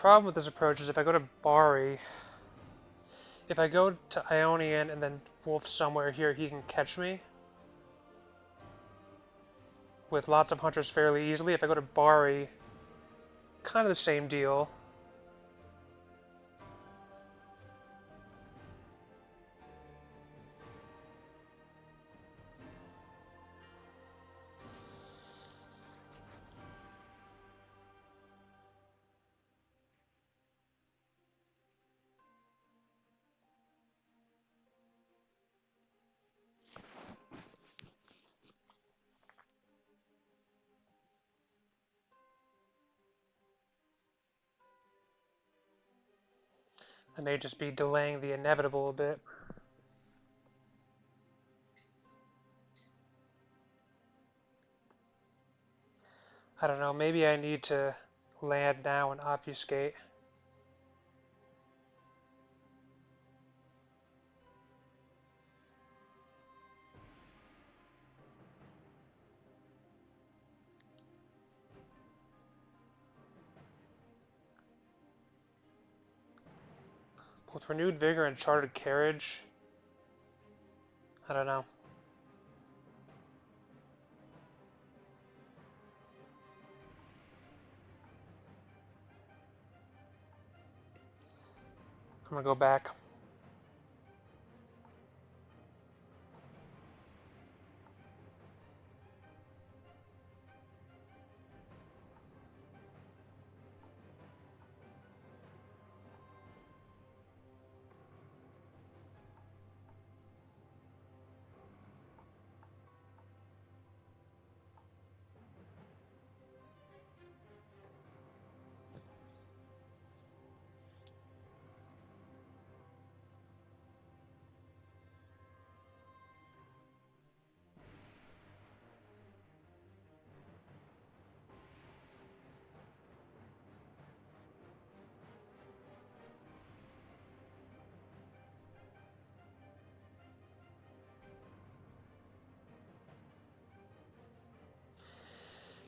problem with this approach is if I go to Bari, if I go to Ionian and then Wolf somewhere here, he can catch me with lots of hunters fairly easily. If I go to Bari, kind of the same deal. I may just be delaying the inevitable a bit. I don't know, maybe I need to land now and obfuscate. With renewed vigor and charted carriage, I don't know. I'm gonna go back.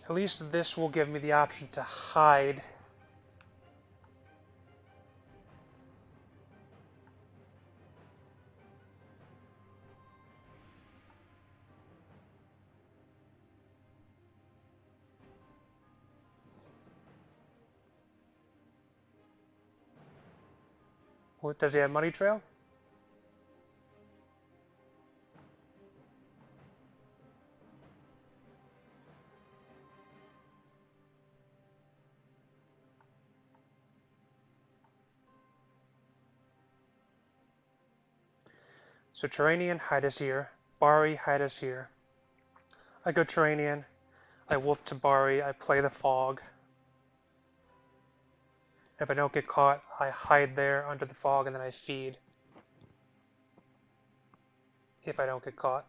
At least this will give me the option to hide. What, does he have money trail? So Turanian, hide us here. Bari, hide us here. I go Turanian, I wolf to Bari, I play the fog. If I don't get caught, I hide there under the fog and then I feed. If I don't get caught.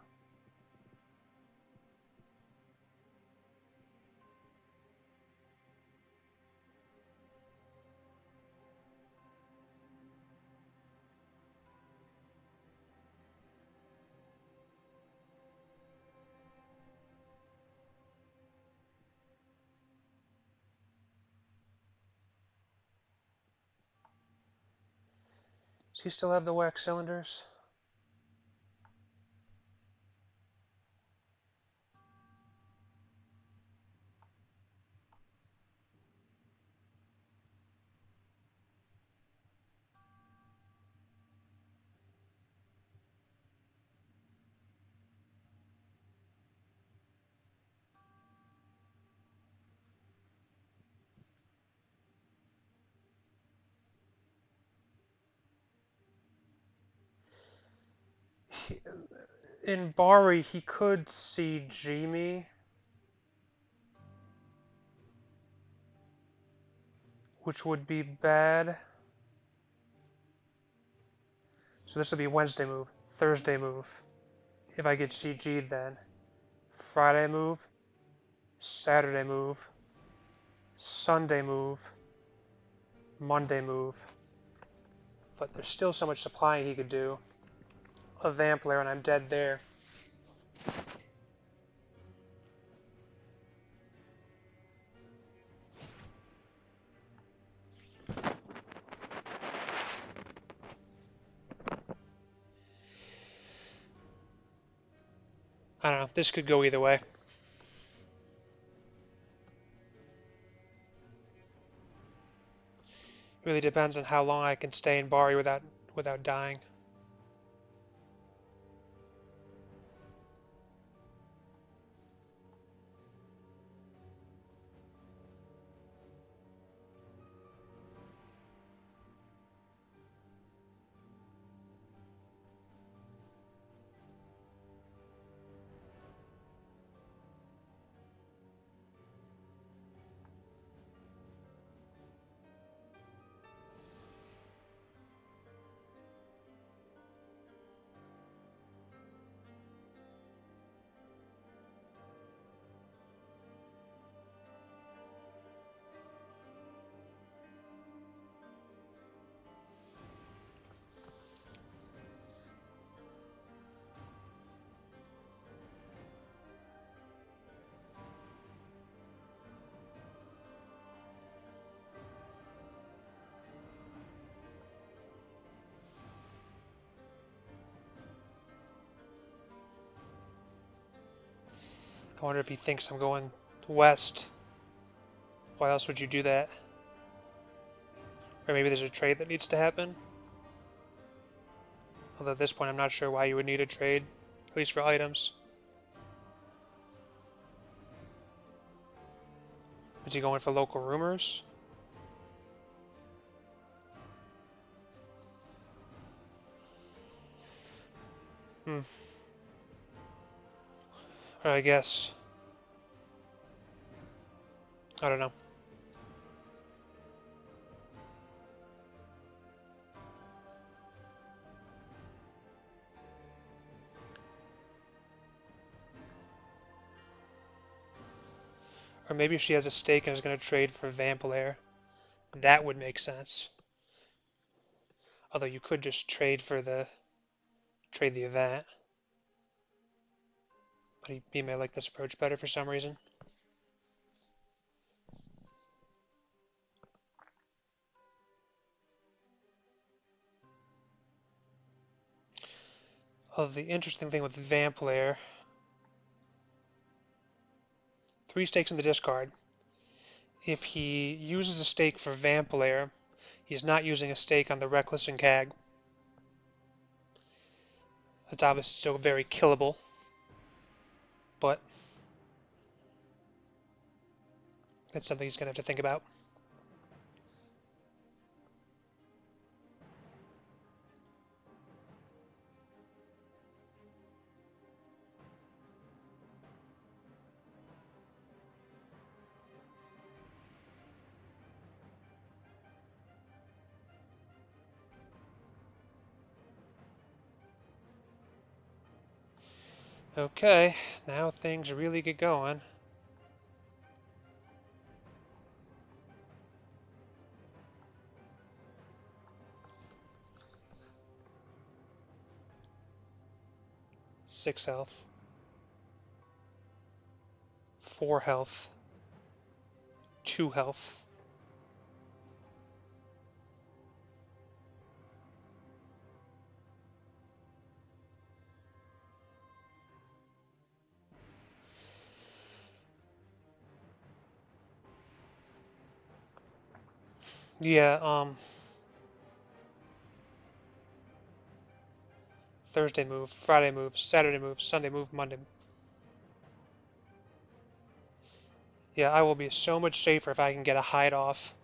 Does he still have the wax cylinders? In Bari, he could CG me, which would be bad. So this would be Wednesday move, Thursday move. If I get CG'd then. Friday move, Saturday move, Sunday move, Monday move. But there's still so much supplying he could do. A vamp lair and I'm dead there. I don't know. This could go either way. Really depends on how long I can stay in Bari without dying. I wonder if he thinks I'm going west. Why else would you do that? Or maybe there's a trade that needs to happen. Although at this point I'm not sure why you would need a trade, at least for items. Is he going for local rumors? Hmm. Or I guess. I don't know. Or maybe she has a stake and is going to trade for Vampire. That would make sense. Although you could just trade the event. But he may like this approach better for some reason. Although the interesting thing with Vampire, 3 stakes in the discard. If he uses a stake for Vampire, he's not using a stake on the Reckless and Cag. It's obviously still very killable, but that's something he's going to have to think about. Okay, now things really get going. Six health. 4 health. 2 health. Yeah, Thursday move, Friday move, Saturday move, Sunday move, Monday. Yeah, I will be so much safer if I can get a hide off.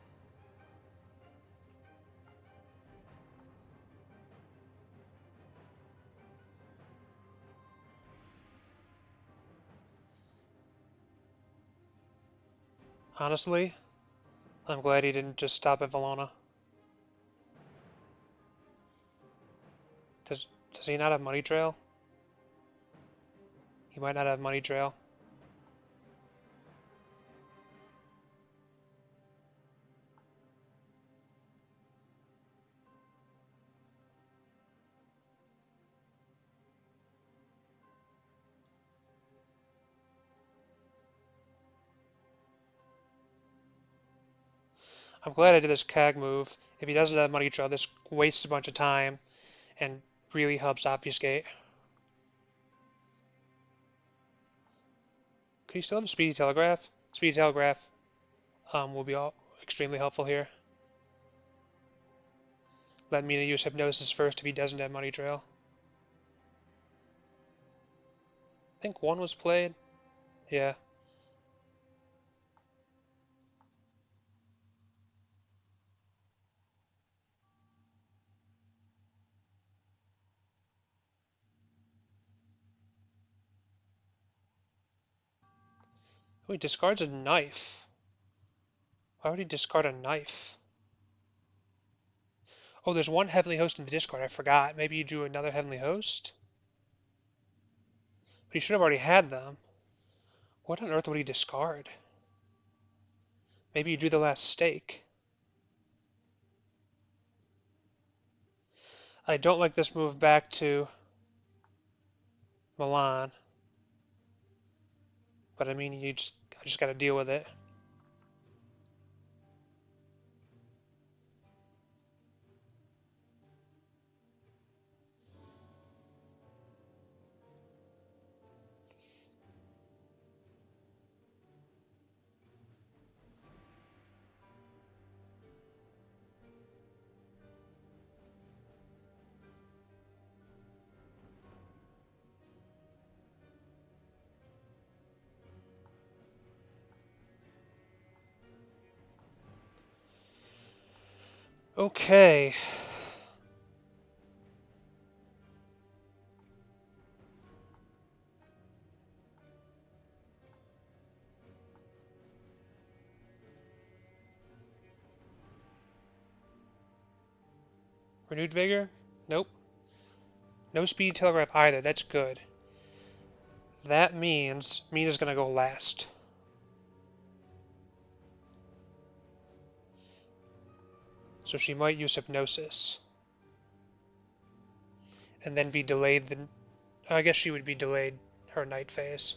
Honestly, I'm glad he didn't just stop at Valona. Does he not have Money Trail? He might not have Money Trail. I'm glad I did this CAG move. If he doesn't have Money Trail, this wastes a bunch of time and really helps obfuscate. Could he still have a Speedy Telegraph? Speedy Telegraph will be extremely helpful here. Let Mina use Hypnosis first if he doesn't have Money Trail. I think one was played. Yeah. Oh, he discards a knife. Why would he discard a knife? Oh, there's one Heavenly Host in the discard. I forgot. Maybe you drew another Heavenly Host? But he should have already had them. What on earth would he discard? Maybe you drew the last stake. I don't like this move back to Milan. But I mean, I just gotta deal with it. Okay. Renewed Vigor? Nope. No Speedy Telegraph either. That's good. That means Mina's gonna go last. So she might use Hypnosis. And then be delayed the... I guess she would be delayed her night phase.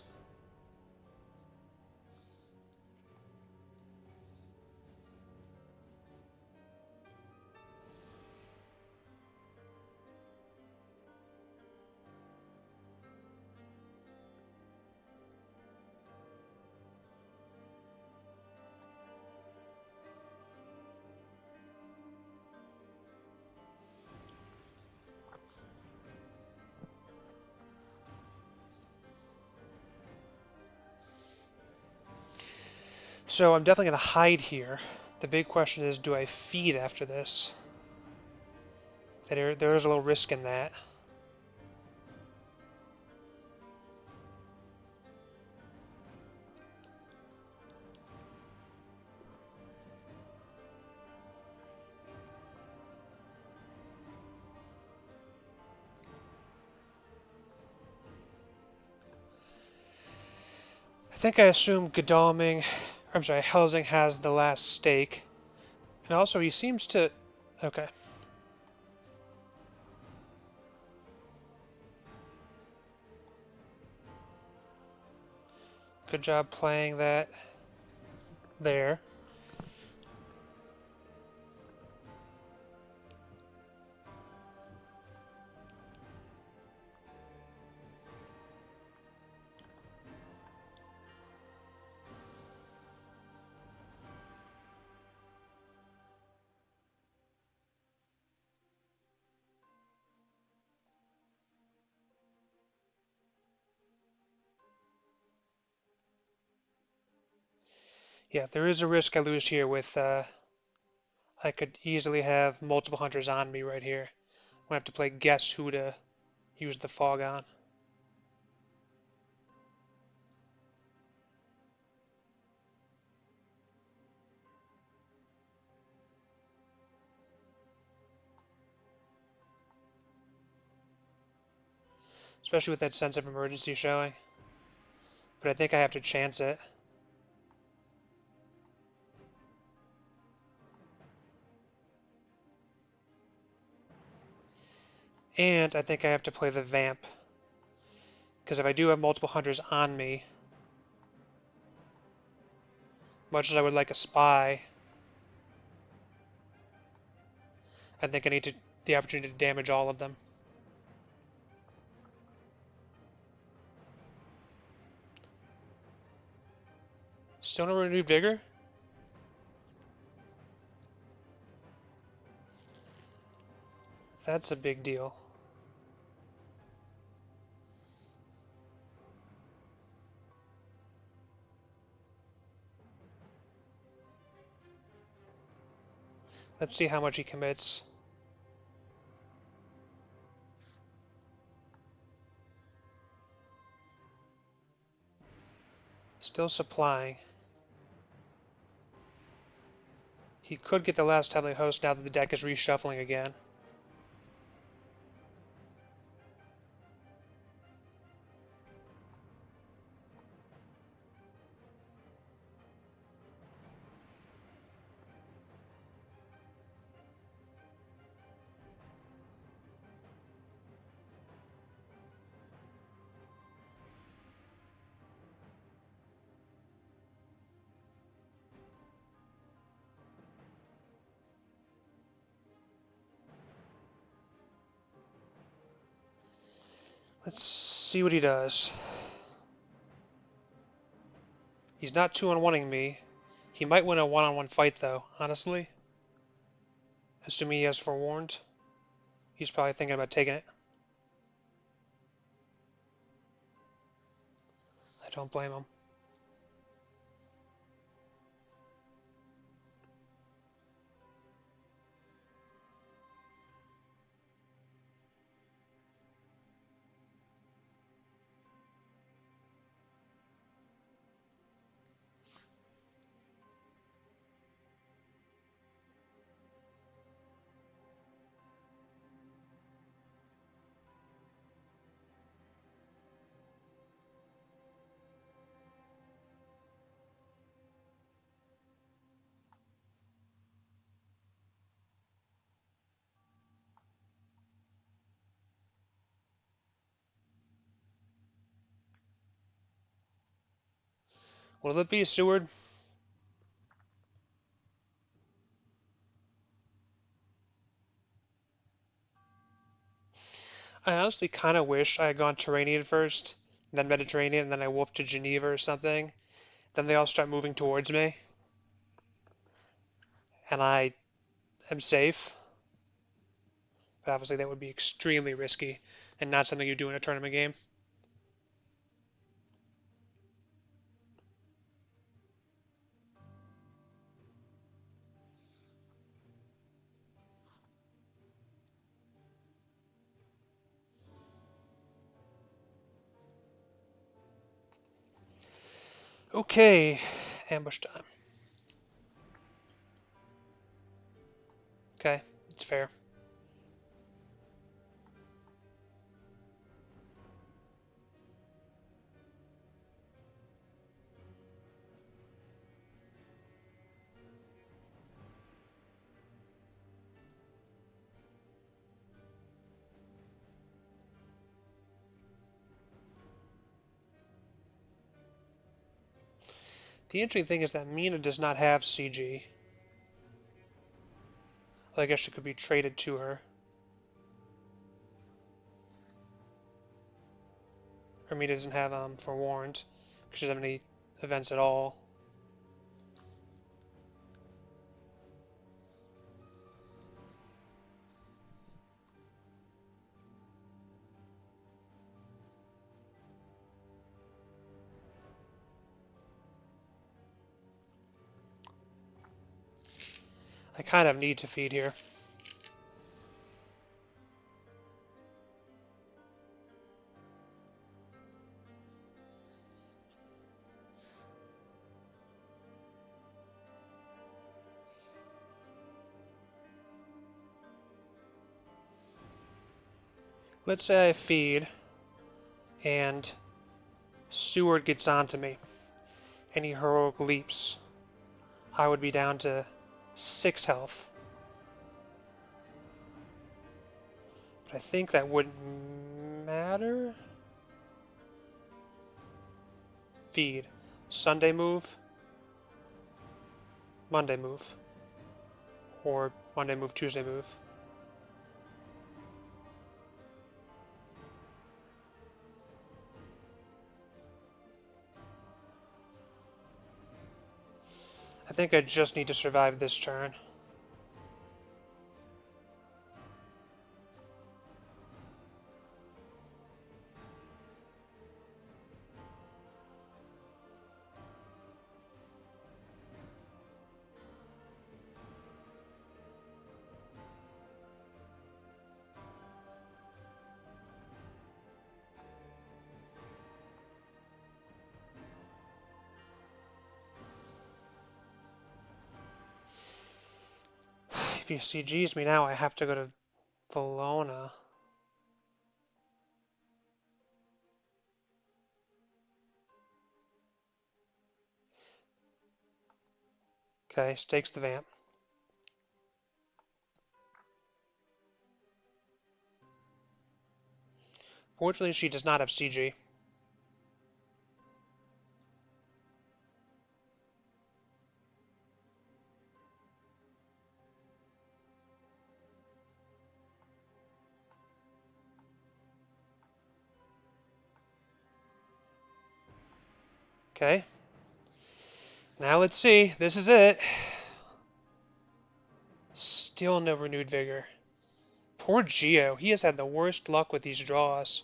So I'm definitely going to hide here. The big question is, do I feed after this? There is a little risk in that. I think I assume Helsing has the last stake. And also he seems to... Okay. Good job playing that there. Yeah, there is a risk I lose here with... I could easily have multiple hunters on me right here. I'm going to have to play guess who to use the fog on. Especially with that sense of emergency showing. But I think I have to chance it. And I think I have to play the Vamp. Because if I do have multiple hunters on me, much as I would like a spy, I think I need the opportunity to damage all of them. Still no renewed vigor? That's a big deal. Let's see how much he commits. Still supplying. He could get the last Heavenly Host now that the deck is reshuffling again. Let's see what he does. He's not 2-on-1ing me. He might win a 1-on-1 fight though, honestly. Assuming he has Forewarned. He's probably thinking about taking it. I don't blame him. Will it be Seward? I honestly kind of wish I had gone Turanian first, then Mediterranean, and then I wolfed to Geneva or something. Then they all start moving towards me, and I am safe. But obviously that would be extremely risky, and not something you do in a tournament game. Okay, ambush time. Okay, it's fair. The interesting thing is that Mina does not have CG. Well, I guess it could be traded to her. Or Mina doesn't have Forewarned, because she doesn't have any events at all. I kind of need to feed here. Let's say I feed, and Seward gets onto me, and he heroic leaps. I would be down to 6 health. But I think that wouldn't matter. Feed. Sunday move. Monday move. Or Monday move, Tuesday move. I think I just need to survive this turn. If he CGs me now, I have to go to Valona. Okay, stakes the vamp. Fortunately, she does not have CG. Okay. Now let's see. This is it. Still no renewed vigor. Poor Geo. He has had the worst luck with these draws.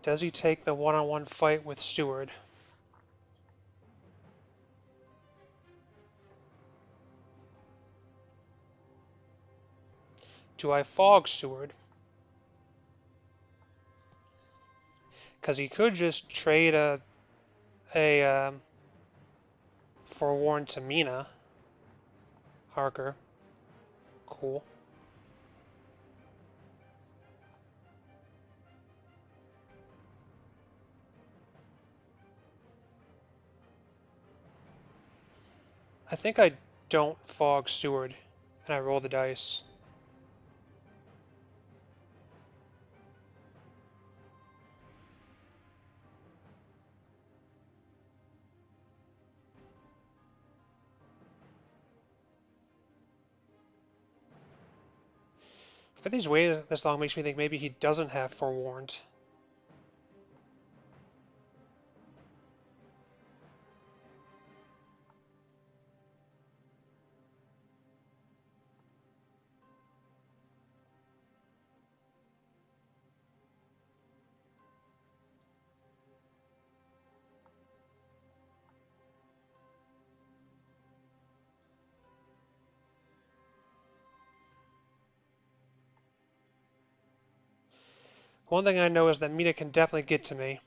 Does he take the one-on-one fight with Seward? Do I fog Seward? Because he could just trade a forewarned to Mina. Harker. Cool. I think I don't fog Seward, and I roll the dice. The fact he's waited this long makes me think maybe he doesn't have forewarned. One thing I know is that Mina can definitely get to me.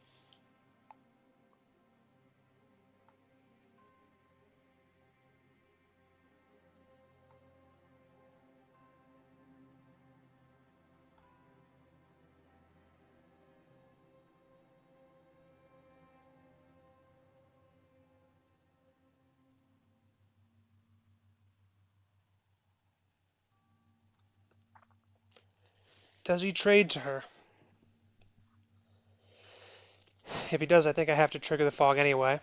Does he trade to her? If he does, I think I have to trigger the fog anyway.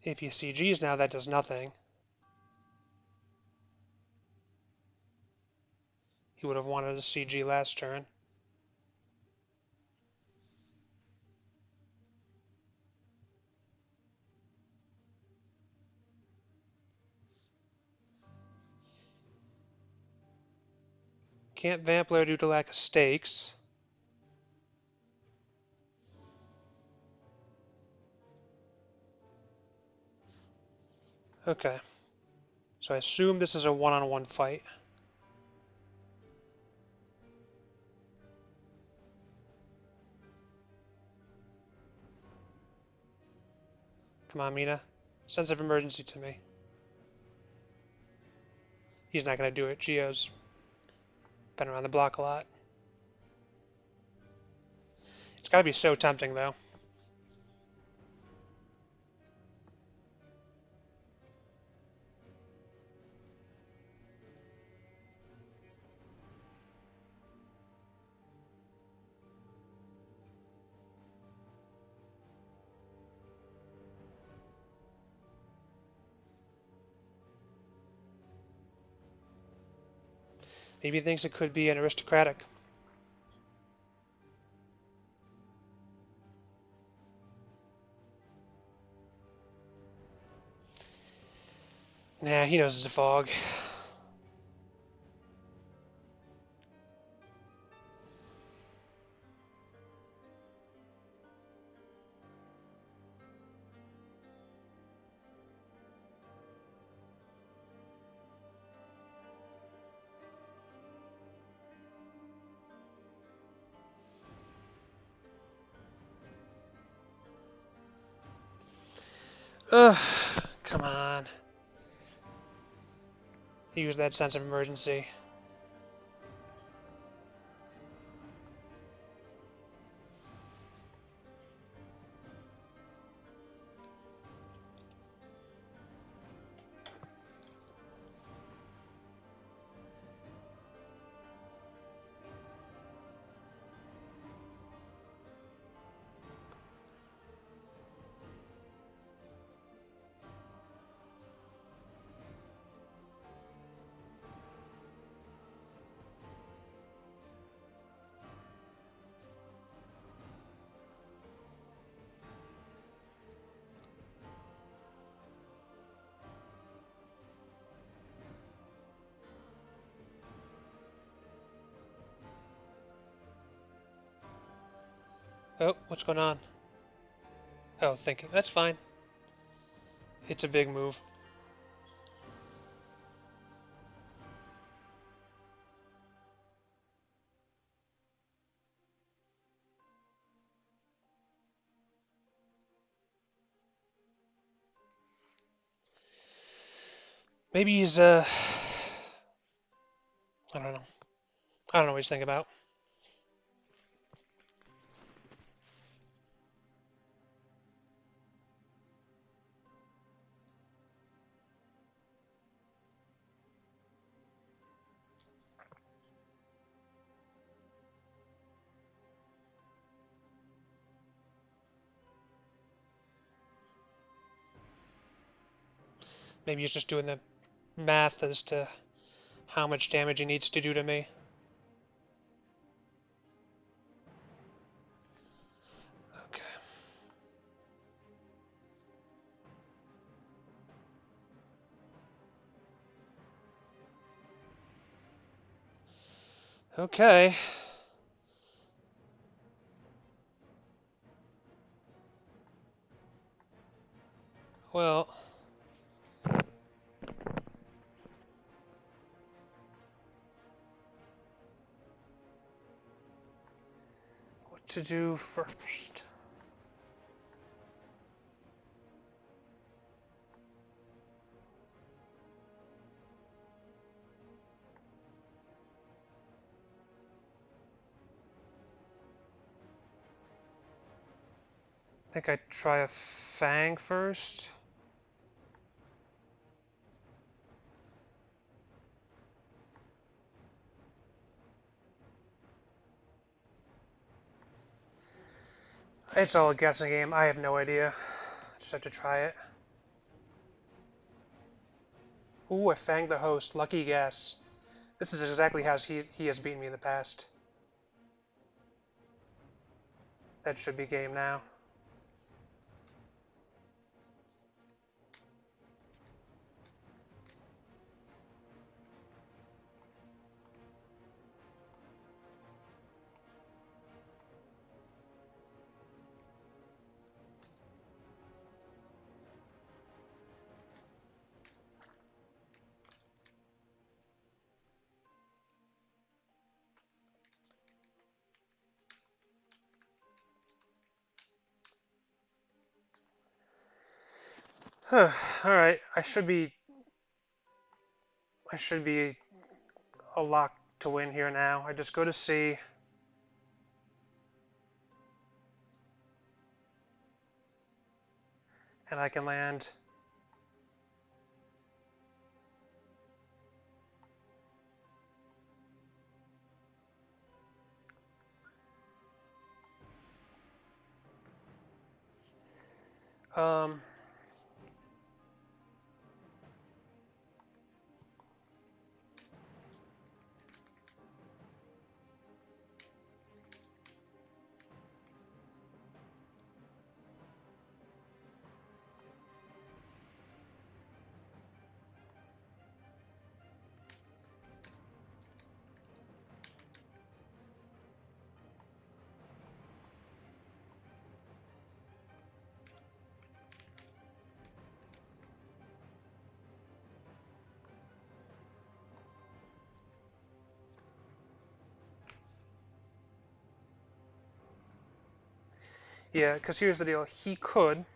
If he CGs now, that does nothing. He would have wanted a CG last turn. Can't vamp layer due to lack of stakes. Okay. So I assume this is a one-on-one fight. Come on, Mina. Sense of emergency to me. He's not going to do it. Geo's been around the block a lot. It's got to be so tempting, though. Maybe he thinks it could be an aristocratic. Nah, he knows it's a fog. Ugh, come on. Use that sense of emergency. Oh, what's going on? Oh, thinking. That's fine. It's a big move. Maybe he's, I don't know. I don't know what he's thinking about. Maybe he's just doing the math as to how much damage he needs to do to me. Okay. Okay. Well, what to do first? I think I try a Fang first. It's all a guessing game. I have no idea. Just have to try it. Ooh, I fanged the host. Lucky guess. This is exactly how he has beaten me in the past. That should be game now. Alright, I should be... I should be a lock to win here now. I just go to C. And I can land. Um, yeah, because here's the deal. He could.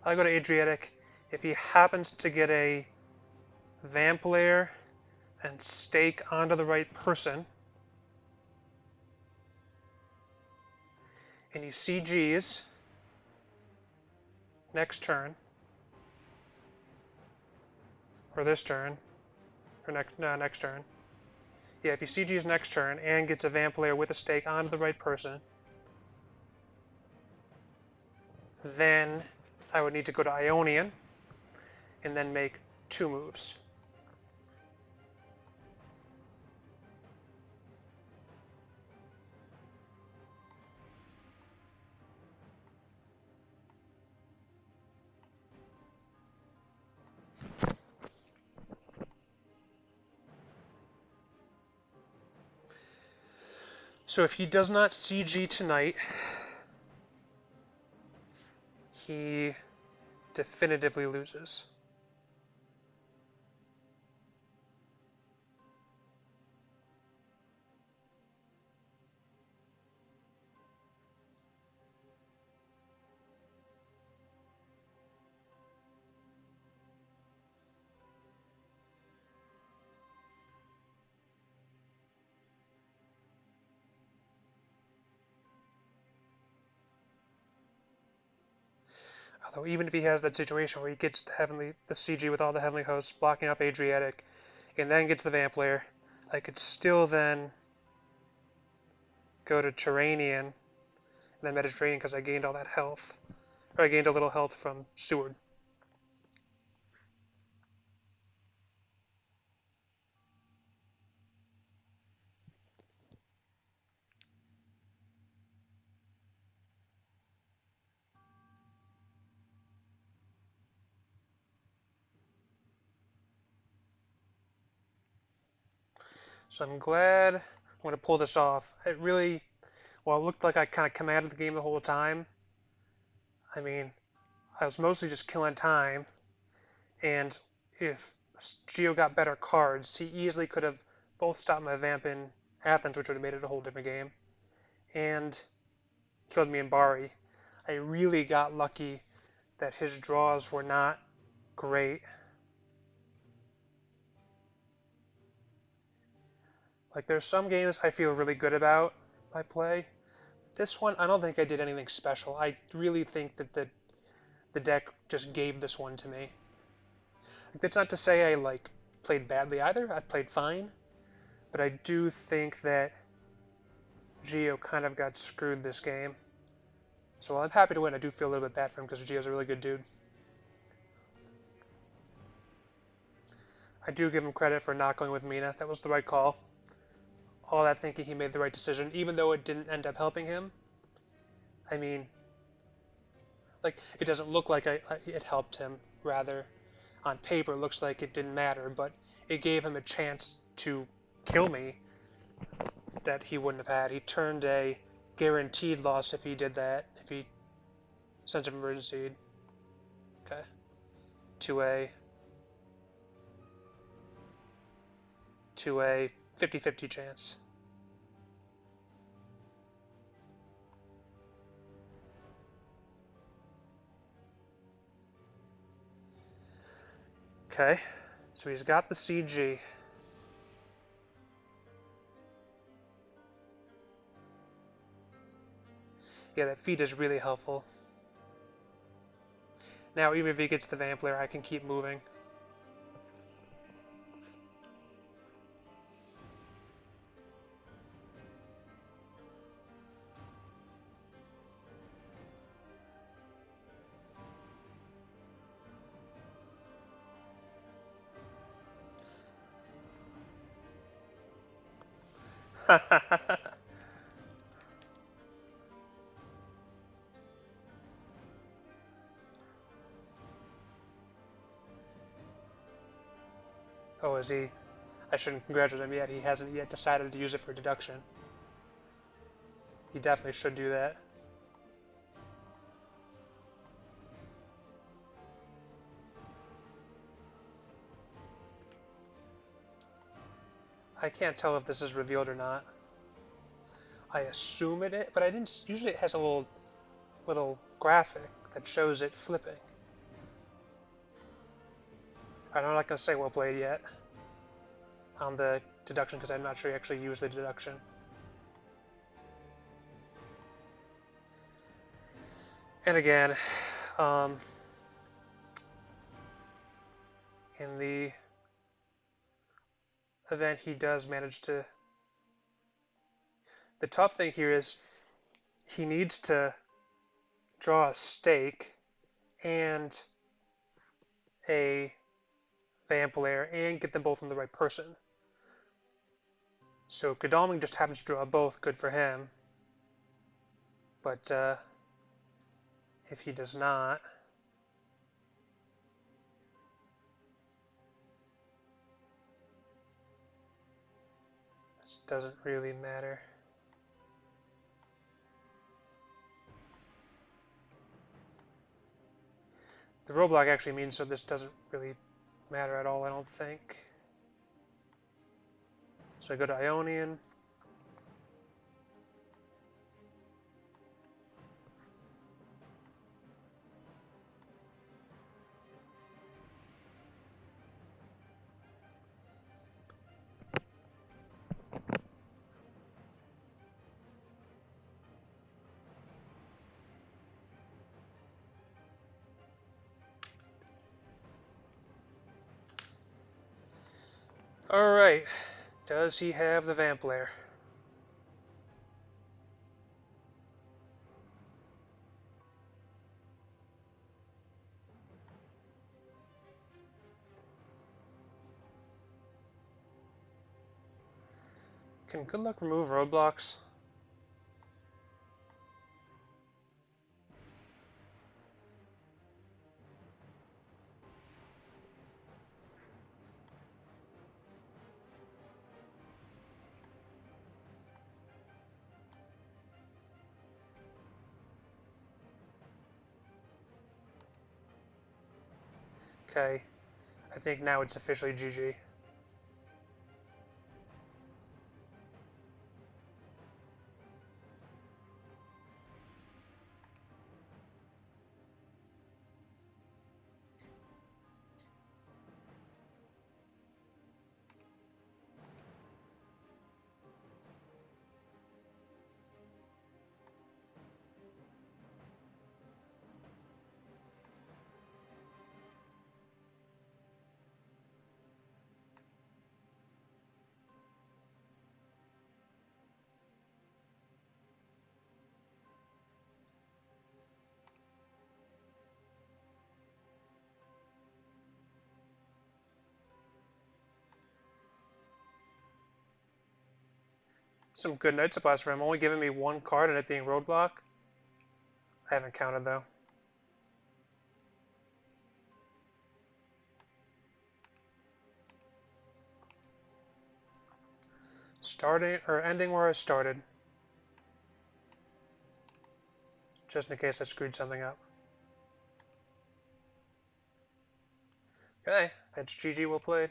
I go to Adriatic. If he happens to get a Vamp Lair and stake onto the right person, and he CGs next turn, or this turn, or next turn. Yeah, if he CGs next turn and gets a Vamp Lair with a stake onto the right person, then I would need to go to Ionian and then make 2 moves. So if he does not CG tonight, he definitively loses. Although even if he has that situation where he gets the CG with all the heavenly hosts blocking off Adriatic, and then gets the Vamp Lair, I could still then go to Turanian and then Mediterranean because I gained all that health, or I gained a little health from Seward. So I'm glad I'm going to pull this off. It really, well, it looked like I kind of commanded the game the whole time. I mean, I was mostly just killing time, and if Geo got better cards, he easily could have both stopped my Vamp in Athens, which would have made it a whole different game, and killed me in Bari. I really got lucky that his draws were not great. Like, there's some games I feel really good about my play. This one, I don't think I did anything special. I really think that the deck just gave this one to me. Like, that's not to say I played badly either. I played fine, but I do think that Geo kind of got screwed this game. So while I'm happy to win, I do feel a little bit bad for him because Geo's a really good dude. I do give him credit for not going with Mina. That was the right call. All that thinking, he made the right decision, even though it didn't end up helping him. I mean, it doesn't look like it helped him. Rather, on paper, it looks like it didn't matter, but it gave him a chance to kill me that he wouldn't have had. He turned a guaranteed loss if he did that, if he sense of emergency. Okay. To a 50-50 chance. Okay, so he's got the CG. Yeah, that feed is really helpful. Now, even if he gets the Vampire, I can keep moving. Oh, is he? I shouldn't congratulate him yet. He hasn't yet decided to use it for deduction. He definitely should do that. I can't tell if this is revealed or not. I assume it is, but I didn't. Usually, it has a little graphic that shows it flipping. I'm not going to say well played yet on the deduction because I'm not sure he actually used the deduction. And again, in the event he does manage to... The tough thing here is he needs to draw a stake and a Vampire and get them both on the right person. So Godalming just happens to draw both, good for him. But if he does not... This doesn't really matter. The roadblock actually means so this doesn't really matter at all, I don't think. So I go to Ionian. Alright, does he have the Vampire? Can Good Luck remove roadblocks? Okay, I think now it's officially GG. Some good night supplies for him, only giving me one card and it being roadblock. I haven't counted though. Starting or ending where I started. Just in case I screwed something up. Okay, that's GG, well played.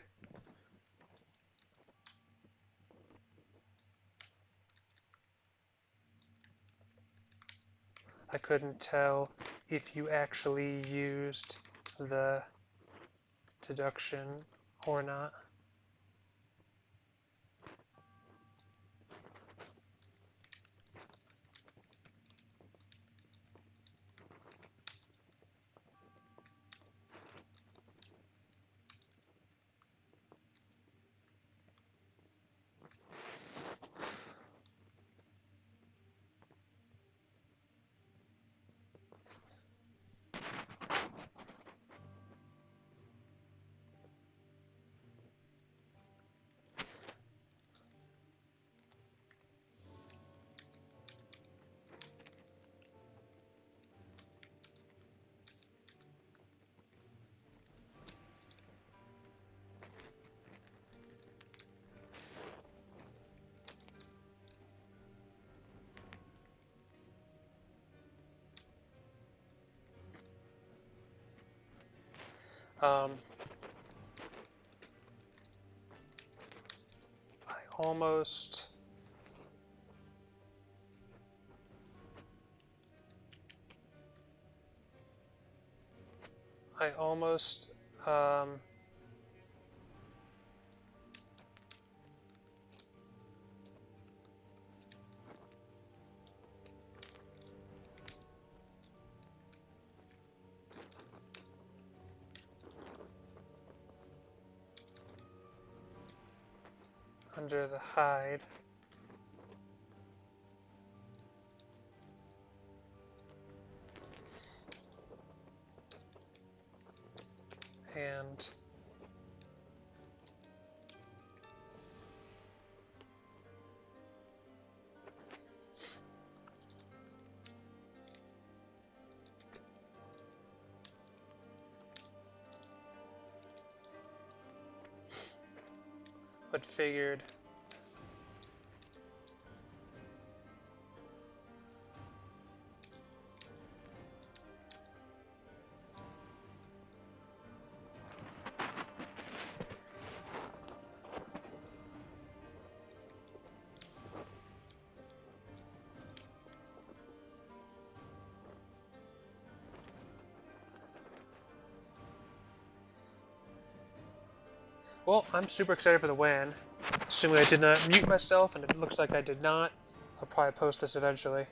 I couldn't tell if you actually used the deduction or not. Um, I almost... I almost under the hide. And but figured well, I'm super excited for the win. Assuming I did not mute myself, and it looks like I did not. I'll probably post this eventually.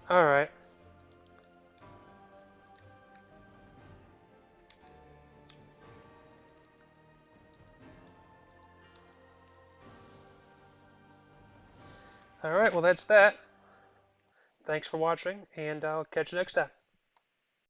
Alright. Alright, well that's that. Thanks for watching, and I'll catch you next time.